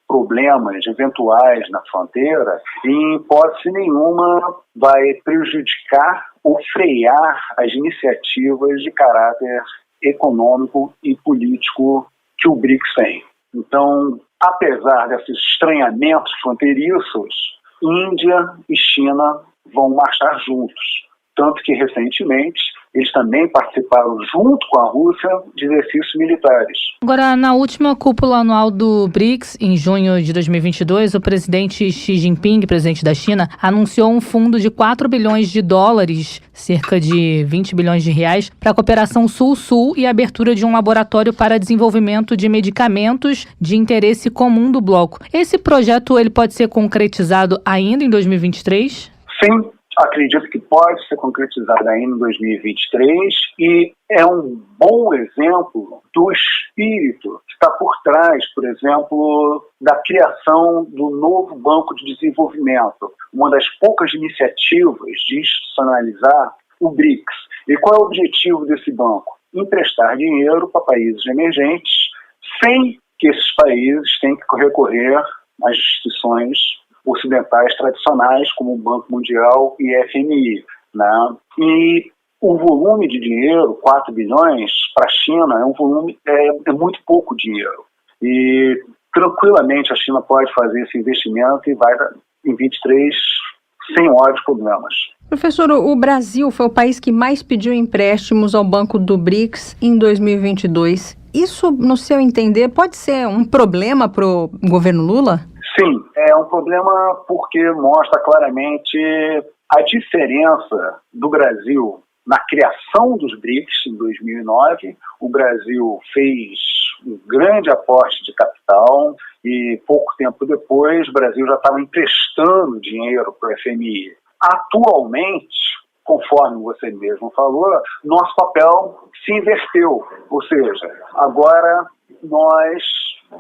problemas eventuais na fronteira, em hipótese nenhuma vai prejudicar ou frear as iniciativas de caráter econômico e político que o BRICS tem. Então, apesar desses estranhamentos fronteiriços, Índia e China vão marchar juntos. Tanto que, recentemente, eles também participaram, junto com a Rússia, de exercícios militares. Agora, na última cúpula anual do BRICS, em junho de 2022, o presidente Xi Jinping, presidente da China, anunciou um fundo de 4 bilhões de dólares, cerca de 20 bilhões de reais, para a cooperação Sul-Sul e a abertura de um laboratório para desenvolvimento de medicamentos de interesse comum do bloco. Esse projeto ele pode ser concretizado ainda em 2023? Sim. Acredito que pode ser concretizado ainda em 2023 e é um bom exemplo do espírito que está por trás, por exemplo, da criação do novo Banco de Desenvolvimento, uma das poucas iniciativas de institucionalizar o BRICS. E qual é o objetivo desse banco? Emprestar dinheiro para países emergentes sem que esses países tenham que recorrer às instituições ocidentais tradicionais, como o Banco Mundial e FMI. Né? E o volume de dinheiro, 4 bilhões, para a China, é um volume, é muito pouco dinheiro. E tranquilamente a China pode fazer esse investimento e vai em 23 sem maiores problemas. Professor, o Brasil foi o país que mais pediu empréstimos ao Banco do BRICS em 2022. Isso, no seu entender, pode ser um problema para o governo Lula? Sim, é um problema porque mostra claramente a diferença do Brasil na criação dos BRICS em 2009. O Brasil fez um grande aporte de capital e pouco tempo depois o Brasil já estava emprestando dinheiro para o FMI. Atualmente, conforme você mesmo falou, nosso papel se inverteu. Ou seja, agora nós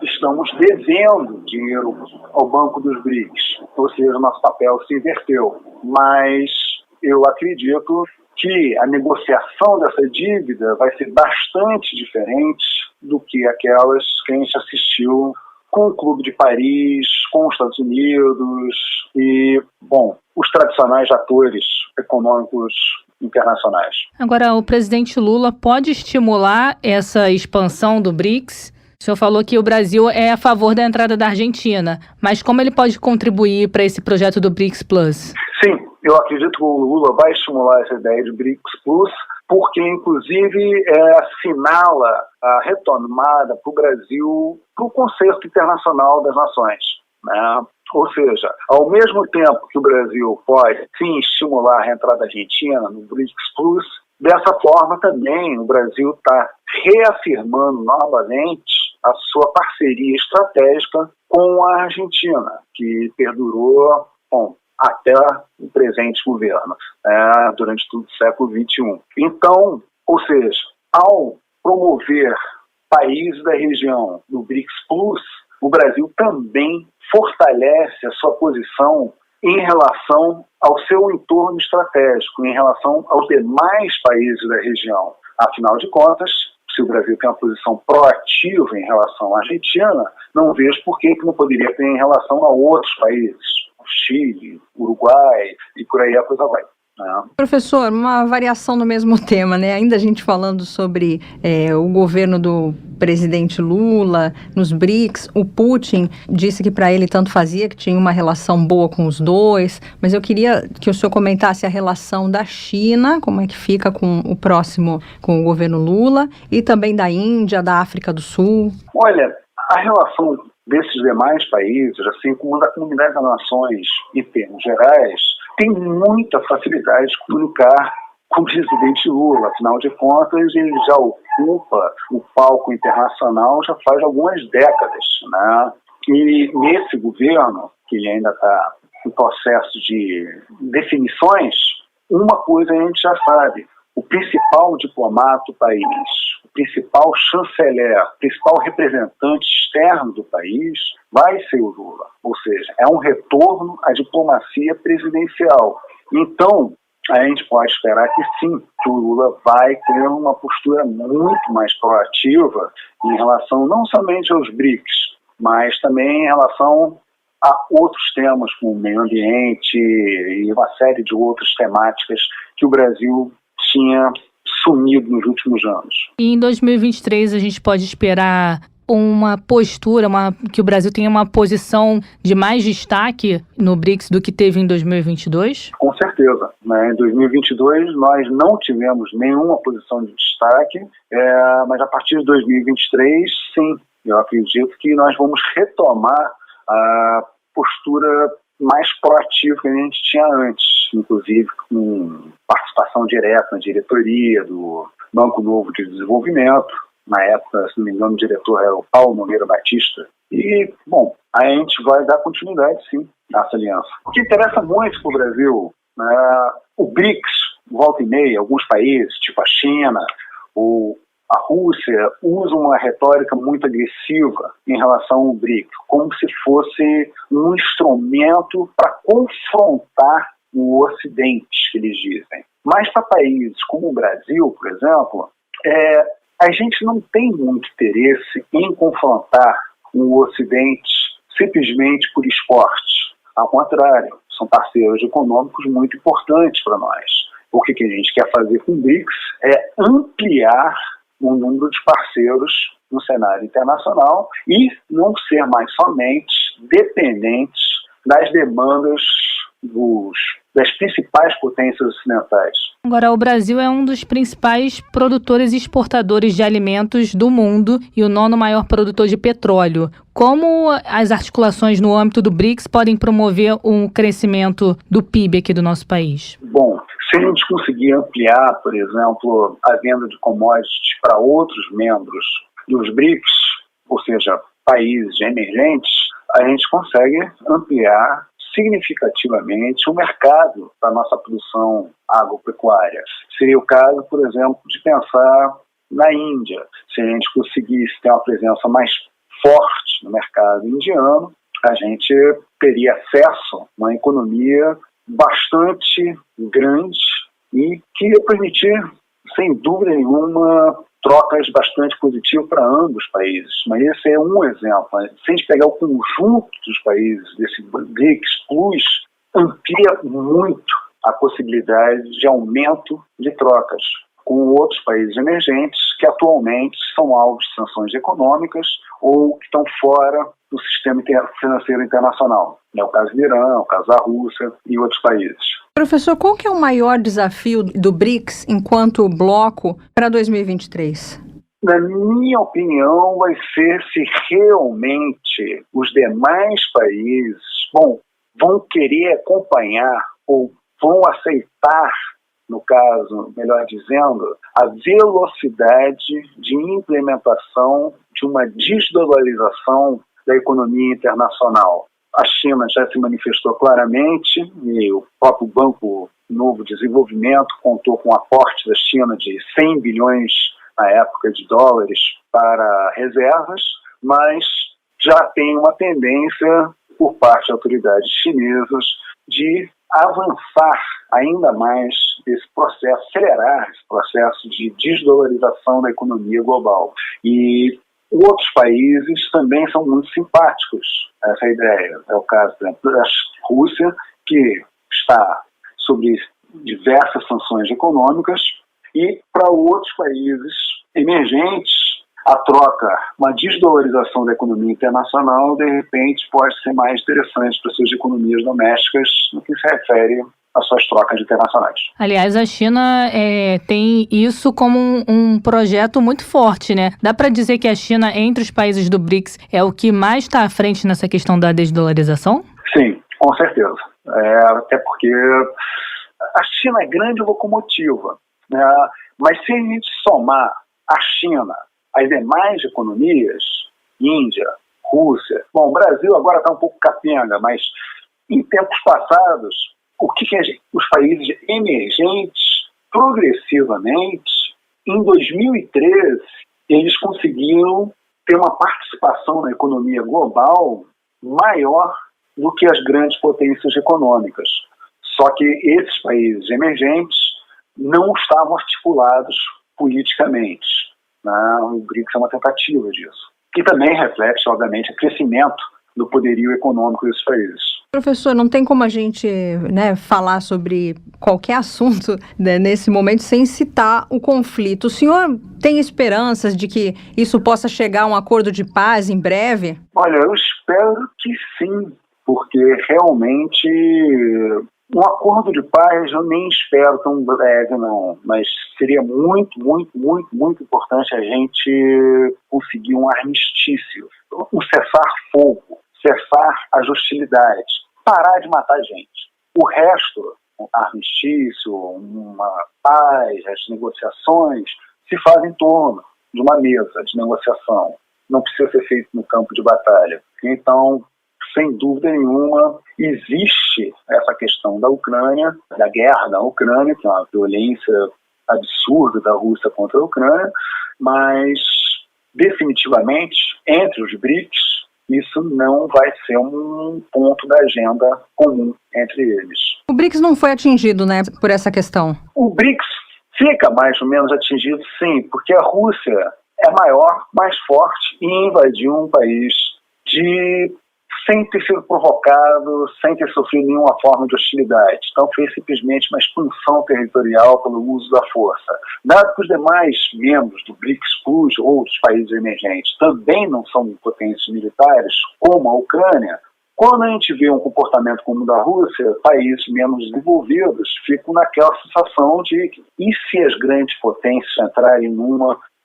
estamos devendo dinheiro ao Banco dos BRICS. Ou seja, nosso papel se inverteu. Mas eu acredito que a negociação dessa dívida vai ser bastante diferente do que aquelas que a gente assistiu com o Clube de Paris, com os Estados Unidos e, os tradicionais atores econômicos internacionais. Agora, o presidente Lula pode estimular essa expansão do BRICS? O senhor falou que o Brasil é a favor da entrada da Argentina, mas como ele pode contribuir para esse projeto do BRICS Plus? Sim, eu acredito que o Lula vai estimular essa ideia de BRICS Plus, porque, inclusive, assinala a retomada para o Brasil para o Concerto Internacional das Nações, né? Ou seja, ao mesmo tempo que o Brasil pode, sim, estimular a reentrada argentina no BRICS Plus, dessa forma também o Brasil está reafirmando novamente a sua parceria estratégica com a Argentina, que perdurou até o presente governo, durante todo o século XXI. Então, ou seja, ao promover países da região no BRICS Plus, o Brasil também fortalece a sua posição em relação ao seu entorno estratégico, em relação aos demais países da região. Afinal de contas, se o Brasil tem uma posição proativa em relação à Argentina, não vejo por que não poderia ter em relação a outros países, o Chile, Uruguai, e por aí a coisa vai. Professor, uma variação no mesmo tema, né? Ainda a gente falando sobre o governo do presidente Lula, nos BRICS, o Putin disse que para ele tanto fazia, que tinha uma relação boa com os dois, mas eu queria que o senhor comentasse a relação da China, como é que fica com o governo Lula, e também da Índia, da África do Sul. Olha, a relação desses demais países, assim como da Comunidade das Nações em termos gerais, tem muita facilidade de comunicar com o presidente Lula. Afinal de contas, ele já ocupa o palco internacional já faz algumas décadas, né? E nesse governo, que ele ainda está em processo de definições, uma coisa a gente já sabe: o principal diplomata do país, o principal chanceler, o principal representante externo do país vai ser o Lula. Ou seja, é um retorno à diplomacia presidencial. Então, a gente pode esperar que sim, que o Lula vai ter uma postura muito mais proativa em relação não somente aos BRICS, mas também em relação a outros temas como o meio ambiente e uma série de outras temáticas que o Brasil tinha sumido nos últimos anos. E em 2023 a gente pode esperar uma postura, que o Brasil tenha uma posição de mais destaque no BRICS do que teve em 2022? Com certeza, né? Em 2022 nós não tivemos nenhuma posição de destaque, mas a partir de 2023, sim, eu acredito que nós vamos retomar a postura mais proativa que a gente tinha antes, inclusive com participação direta na diretoria do Banco Novo de Desenvolvimento. Na época, se não me engano, o diretor era o Paulo Nogueira Batista. E, a gente vai dar continuidade, sim, a essa aliança. O que interessa muito para o Brasil, o BRICS, volta e meia, alguns países, tipo a China ou a Rússia, usam uma retórica muito agressiva em relação ao BRICS, como se fosse um instrumento para confrontar o Ocidente, que eles dizem. Mas para países como o Brasil, por exemplo, a gente não tem muito interesse em confrontar o Ocidente simplesmente por esporte. Ao contrário, são parceiros econômicos muito importantes para nós. O que a gente quer fazer com o BRICS é ampliar o número de parceiros no cenário internacional e não ser mais somente dependentes das demandas das principais potências ocidentais. Agora, o Brasil é um dos principais produtores e exportadores de alimentos do mundo e o 9º maior produtor de petróleo. Como as articulações no âmbito do BRICS podem promover um crescimento do PIB aqui do nosso país? Bom, se a gente conseguir ampliar, por exemplo, a venda de commodities para outros membros dos BRICS, ou seja, países emergentes, a gente consegue ampliar significativamente o mercado da nossa produção agropecuária. Seria o caso, por exemplo, de pensar na Índia. Se a gente conseguisse ter uma presença mais forte no mercado indiano, a gente teria acesso a uma economia bastante grande e que ia permitir, sem dúvida nenhuma, trocas bastante positivas para ambos os países. Mas esse é um exemplo. Se a gente pegar o conjunto dos países desse BRICS Plus, amplia muito a possibilidade de aumento de trocas com outros países emergentes que atualmente são alvo de sanções econômicas ou que estão fora do sistema financeiro internacional. É o caso do Irã, é o caso da Rússia e outros países. Professor, qual que é o maior desafio do BRICS enquanto bloco para 2023? Na minha opinião, vai ser se realmente os demais países vão querer acompanhar ou vão aceitar, no caso, melhor dizendo, a velocidade de implementação de uma desdolarização da economia internacional. A China já se manifestou claramente e o próprio Banco Novo Desenvolvimento contou com o aporte da China de 100 bilhões na época de dólares para reservas, mas já tem uma tendência por parte de autoridades chinesas de avançar ainda mais esse processo, acelerar esse processo de desdolarização da economia global. E outros países também são muito simpáticos a essa ideia. É o caso, por exemplo, da Rússia, que está sob diversas sanções econômicas, e para outros países emergentes, a troca, uma desdolarização da economia internacional, de repente, pode ser mais interessante para suas economias domésticas no que se refere às suas trocas internacionais. Aliás, a China tem isso como um projeto muito forte, né? Dá para dizer que a China, entre os países do BRICS, é o que mais está à frente nessa questão da desdolarização? Sim, com certeza. Até porque a China é grande locomotiva, né? Mas se a gente somar a China as demais economias, Índia, Rússia, o Brasil agora está um pouco capenga, mas em tempos passados, os países emergentes, progressivamente, em 2013, eles conseguiram ter uma participação na economia global maior do que as grandes potências econômicas. Só que esses países emergentes não estavam articulados politicamente. O BRICS é uma tentativa disso. E também reflete, obviamente, o crescimento do poderio econômico desses países. Professor, não tem como a gente falar sobre qualquer assunto nesse momento sem citar o conflito. O senhor tem esperanças de que isso possa chegar a um acordo de paz em breve? Olha, eu espero que sim, porque realmente um acordo de paz eu nem espero tão breve, não. Mas seria muito, muito, muito, muito importante a gente conseguir um armistício, um cessar-fogo, cessar as hostilidades, parar de matar gente. O resto, um armistício, uma paz, as negociações, se fazem em torno de uma mesa de negociação. Não precisa ser feito no campo de batalha. Então, sem dúvida nenhuma, existe essa questão da Ucrânia, da guerra da Ucrânia, que é uma violência absurda da Rússia contra a Ucrânia, mas definitivamente, entre os BRICS, isso não vai ser um ponto da agenda comum entre eles. O BRICS não foi atingido, por essa questão? O BRICS fica mais ou menos atingido, sim, porque a Rússia é maior, mais forte e invadiu um país sem ter sido provocado, sem ter sofrido nenhuma forma de hostilidade. Então foi simplesmente uma expansão territorial pelo uso da força. Dado que os demais membros do BRICS Plus, outros países emergentes, também não são potências militares, como a Ucrânia, quando a gente vê um comportamento como o da Rússia, países menos desenvolvidos ficam naquela sensação de e se as grandes potências entrarem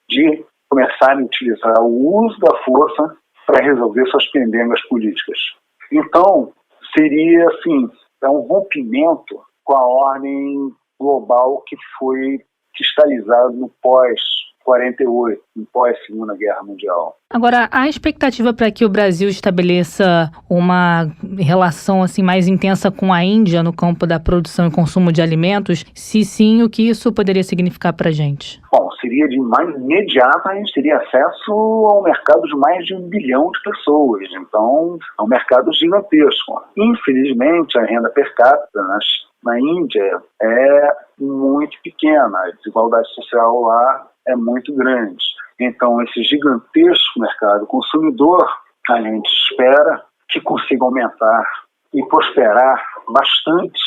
de começarem a utilizar o uso da força para resolver suas pendengas políticas. Então, seria, assim, um rompimento com a ordem global que cristalizado no pós-48, no pós-Segunda Guerra Mundial. Agora, há expectativa para que o Brasil estabeleça uma relação assim mais intensa com a Índia no campo da produção e consumo de alimentos? Se sim, o que isso poderia significar para a gente? Bom, seria de mais imediato, a gente teria acesso ao mercado de mais de 1 bilhão de pessoas. Então, é um mercado gigantesco. Infelizmente, a renda per capita na Índia é muito pequena. A desigualdade social lá é muito grande. Então, esse gigantesco mercado consumidor, a gente espera que consiga aumentar e prosperar bastante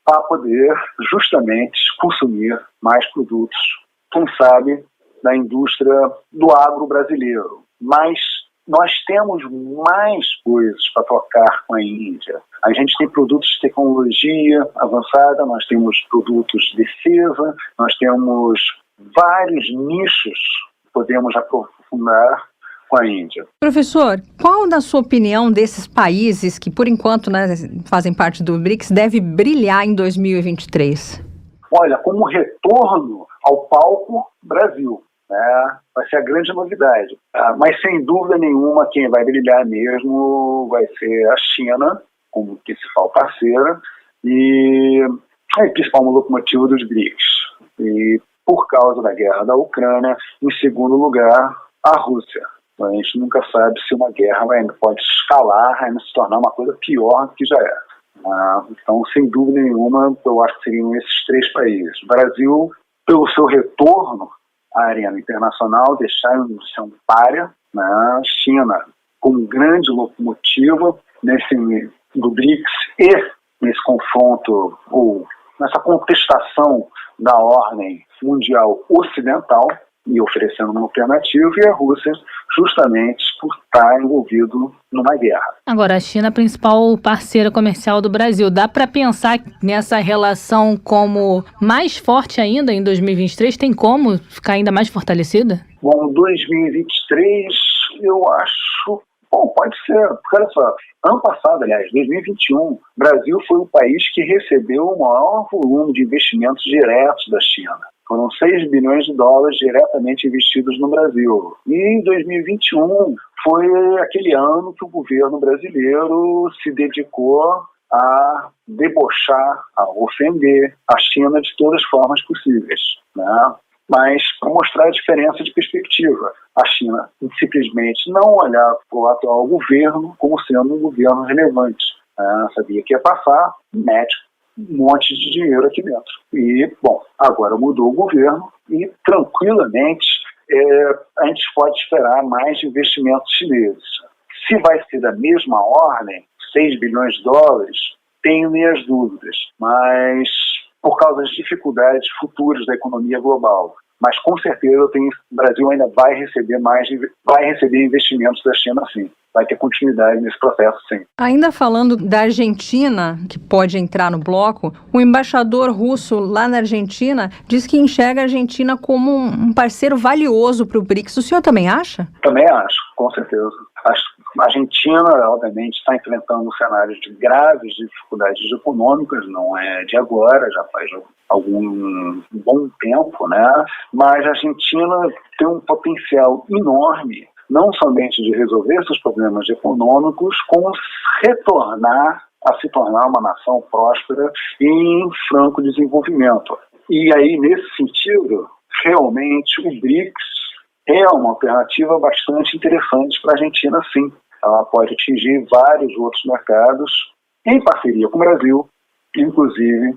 para poder justamente consumir mais produtos, quem sabe, da indústria do agro brasileiro. Mas nós temos mais coisas para trocar com a Índia. A gente tem produtos de tecnologia avançada, nós temos produtos de defesa, nós temos vários nichos que podemos aprofundar com a Índia. Professor, qual, na sua opinião, desses países que, por enquanto, fazem parte do BRICS, deve brilhar em 2023? Olha, como retorno ao palco Brasil, né? Vai ser a grande novidade. Mas, sem dúvida nenhuma, quem vai brilhar mesmo vai ser a China, como principal parceira, e principal locomotiva dos BRICS. E, por causa da guerra da Ucrânia, em segundo lugar, a Rússia. A gente nunca sabe se uma guerra pode escalar e se tornar uma coisa pior do que já é. Então, sem dúvida nenhuma, eu acho que seriam esses 3 países. O Brasil, pelo seu retorno à arena internacional, deixar de ser um pária, né? A China, como grande locomotiva do BRICS e nesse confronto, ou nessa contestação da ordem mundial ocidental, e oferecendo uma alternativa, e a Rússia justamente por estar envolvido numa guerra. Agora, a China é a principal parceira comercial do Brasil. Dá para pensar nessa relação como mais forte ainda em 2023? Tem como ficar ainda mais fortalecida? Bom, 2023 eu acho... Bom, pode ser. Porque, olha só, ano passado, aliás, 2021, o Brasil foi o país que recebeu o maior volume de investimentos diretos da China. Foram 6 bilhões de dólares diretamente investidos no Brasil. E 2021 foi aquele ano que o governo brasileiro se dedicou a debochar, a ofender a China de todas as formas possíveis, né? Mas para mostrar a diferença de perspectiva. A China simplesmente não olhava para o atual governo como sendo um governo relevante. Sabia que ia passar, mete um monte de dinheiro aqui dentro. E, bom, agora mudou o governo e, tranquilamente, a gente pode esperar mais investimentos chineses. Se vai ser da mesma ordem, 6 bilhões de dólares, tenho minhas dúvidas, mas por causa das dificuldades futuras da economia global. Mas, com certeza, o Brasil ainda vai receber investimentos da China, sim. Vai ter continuidade nesse processo, sim. Ainda falando da Argentina, que pode entrar no bloco, o embaixador russo lá na Argentina diz que enxerga a Argentina como um parceiro valioso para o BRICS. O senhor também acha? Também acho, com certeza. A Argentina, obviamente, está enfrentando cenários de graves dificuldades econômicas, não é de agora, já faz algum bom tempo, né? Mas a Argentina tem um potencial enorme, não somente de resolver seus problemas econômicos, como se tornar uma nação próspera e em franco desenvolvimento. E aí, nesse sentido, realmente o BRICS é uma alternativa bastante interessante para a Argentina, sim. Ela pode atingir vários outros mercados em parceria com o Brasil, inclusive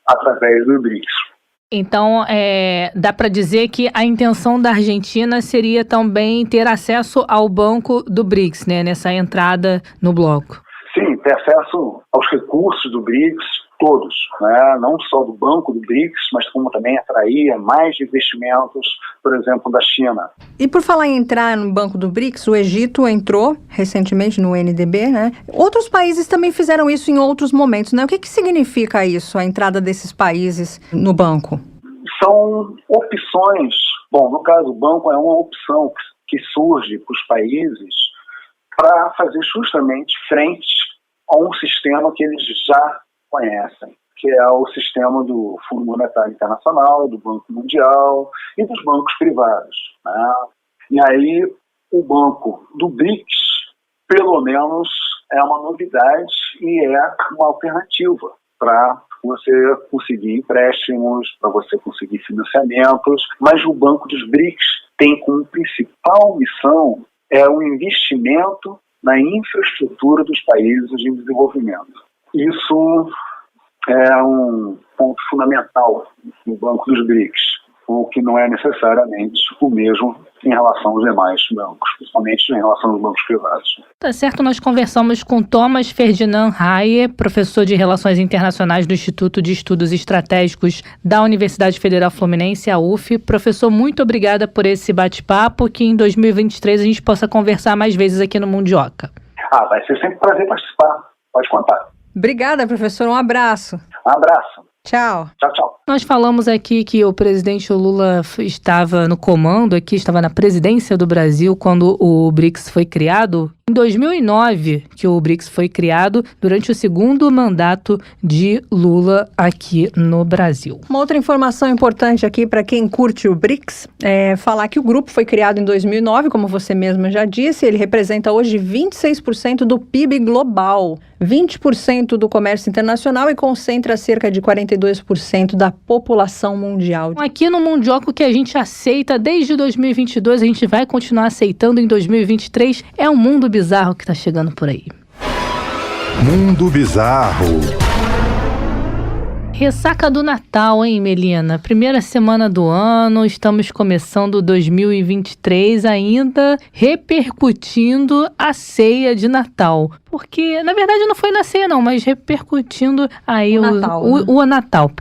através do BRICS. Então, dá para dizer que a intenção da Argentina seria também ter acesso ao banco do BRICS, né, nessa entrada no bloco. Sim, ter acesso aos recursos do BRICS, todos, né? Não só do banco do BRICS, mas como também atrair mais investimentos, por exemplo, da China. E por falar em entrar no banco do BRICS, o Egito entrou recentemente no NDB, né? Outros países também fizeram isso em outros momentos, né? O que significa isso, a entrada desses países no banco? São opções. Bom, no caso, o banco é uma opção que surge para os países para fazer justamente frente a um sistema que eles já conhecem, que é o sistema do Fundo Monetário Internacional, do Banco Mundial e dos bancos privados, né? E aí o banco do BRICS, pelo menos, é uma novidade e é uma alternativa para você conseguir empréstimos, para você conseguir financiamentos, mas o Banco dos BRICS tem como principal missão o investimento na infraestrutura dos países em desenvolvimento. Isso é um ponto fundamental no Banco dos BRICS, o que não é necessariamente o mesmo em relação aos demais bancos, principalmente em relação aos bancos privados. Tá certo, nós conversamos com Thomas Ferdinand Hayek, professor de Relações Internacionais do Instituto de Estudos Estratégicos da Universidade Federal Fluminense, a UF. Professor, muito obrigada por esse bate-papo, que em 2023 a gente possa conversar mais vezes aqui no Mundioca. Vai ser sempre um prazer participar, pode contar. Obrigada, professor, um abraço. Um abraço. Tchau. Tchau, tchau. Nós falamos aqui que o presidente Lula estava no comando aqui, estava na presidência do Brasil quando o BRICS foi criado. Em 2009, que o BRICS foi criado durante o segundo mandato de Lula aqui no Brasil. Uma outra informação importante aqui para quem curte o BRICS é falar que o grupo foi criado em 2009, como você mesma já disse, ele representa hoje 26% do PIB global, 20% do comércio internacional e concentra cerca de 42% da população mundial. Aqui no Mundioca, o que a gente aceita desde 2022, a gente vai continuar aceitando em 2023, é um mundo bizarro que tá chegando por aí. Mundo Bizarro. Ressaca do Natal, hein, Melina? Primeira semana do ano, estamos começando 2023 ainda repercutindo a ceia de Natal. Porque, na verdade, não foi na ceia, não, mas repercutindo aí o Natal.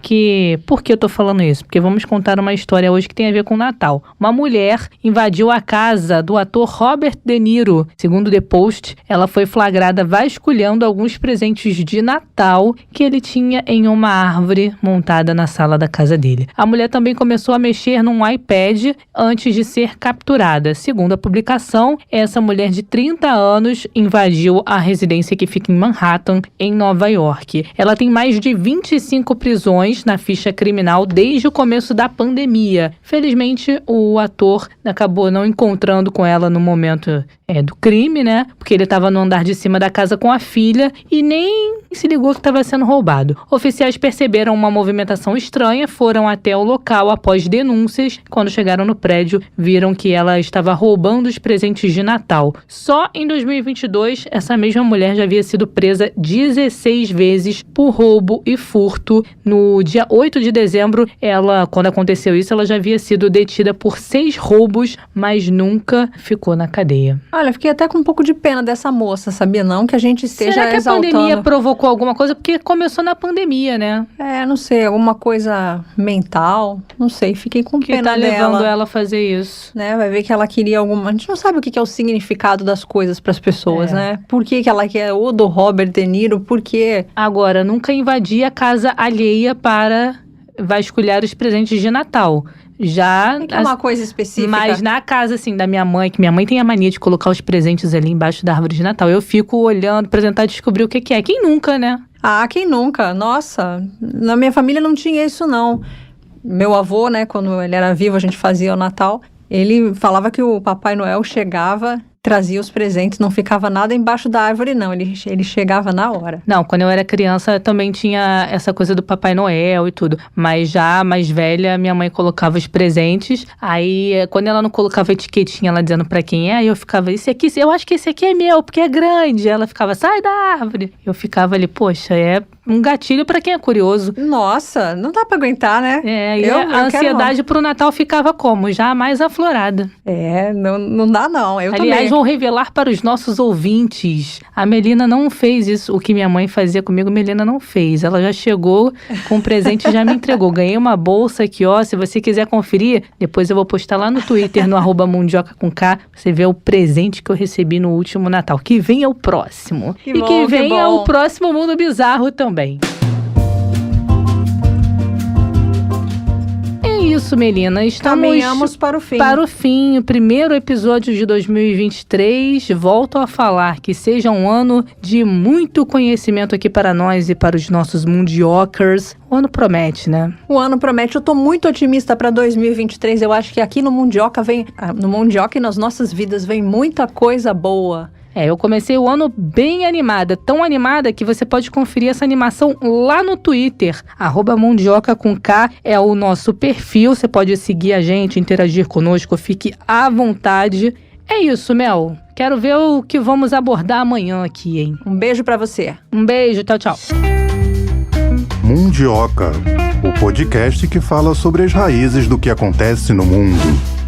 Por que eu tô falando isso? Porque vamos contar uma história hoje que tem a ver com o Natal. Uma mulher invadiu a casa do ator Robert De Niro. Segundo The Post, ela foi flagrada vasculhando alguns presentes de Natal que ele tinha em uma árvore montada na sala da casa dele. A mulher também começou a mexer num iPad antes de ser capturada. Segundo a publicação, essa mulher de 30 anos invadiu a residência que fica em Manhattan, em Nova York. Ela tem mais de 25 prisões na ficha criminal desde o começo da pandemia. Felizmente, o ator acabou não encontrando com ela no momento do crime, né? Porque ele estava no andar de cima da casa com a filha e nem se ligou que estava sendo roubado. Oficiais perceberam uma movimentação estranha, foram até o local após denúncias. Quando chegaram no prédio, viram que ela estava roubando os presentes de Natal. Só em 2022, essa mesma mulher já havia sido presa 16 vezes por roubo e furto. No dia 8 de dezembro, quando aconteceu isso, ela já havia sido detida por 6 roubos, mas nunca ficou na cadeia. Olha, fiquei até com um pouco de pena dessa moça, sabia não? Que a gente esteja exaltando. Será que a pandemia provocou alguma coisa? Porque começou na pandemia, né? Não sei, alguma coisa mental, não sei, fiquei com pena dela. Que tá levando ela a fazer isso. Né? Vai ver que ela queria alguma... A gente não sabe o que é o significado das coisas para as pessoas, né? Por que ela quer o do Robert De Niro? Por quê? Agora, nunca invadi a casa alheia para vasculhar os presentes de Natal. Já... É uma coisa específica. Mas na casa, assim, da minha mãe, que minha mãe tem a mania de colocar os presentes ali embaixo da árvore de Natal. Eu fico olhando pra tentar descobrir o que é. Quem nunca, né? Quem nunca? Nossa, na minha família não tinha isso, não. Meu avô, né, quando ele era vivo, a gente fazia o Natal. Ele falava que o Papai Noel chegava, trazia os presentes, não ficava nada embaixo da árvore, não. Ele chegava na hora. Não, quando eu era criança também tinha essa coisa do Papai Noel e tudo. Mas já mais velha, minha mãe colocava os presentes. Aí, quando ela não colocava a etiquetinha lá dizendo pra quem aí eu ficava, esse aqui, eu acho que esse aqui é meu, porque é grande. Ela ficava, sai da árvore. Eu ficava ali, poxa, é um gatilho pra quem é curioso. Nossa, não dá pra aguentar, né? A ansiedade pro Natal ficava como? Já mais aflorada. Não dá não. Aliás, vou revelar para os nossos ouvintes. A Melina não fez isso. O que minha mãe fazia comigo, Melina não fez. Ela já chegou com um presente e já me entregou. Ganhei uma bolsa aqui, ó. Se você quiser conferir, depois eu vou postar lá no Twitter, no @mundioca com K. Você vê o presente que eu recebi no último Natal. Que venha o próximo. Que venha o próximo Mundo Bizarro também. isso, Melina. Caminhamos para o fim. Para o fim, o primeiro episódio de 2023. Volto a falar que seja um ano de muito conhecimento aqui para nós e para os nossos mundiocas. O ano promete, né? O ano promete. Eu tô muito otimista para 2023. Eu acho que aqui no Mundioca e nas nossas vidas vem muita coisa boa. Eu comecei o ano bem animada, tão animada que você pode conferir essa animação lá no Twitter, @Mundioca com K é o nosso perfil, você pode seguir a gente, interagir conosco, fique à vontade. É isso, Mel, quero ver o que vamos abordar amanhã aqui, hein? Um beijo pra você. Um beijo, tchau, tchau. Mundioca, o podcast que fala sobre as raízes do que acontece no mundo.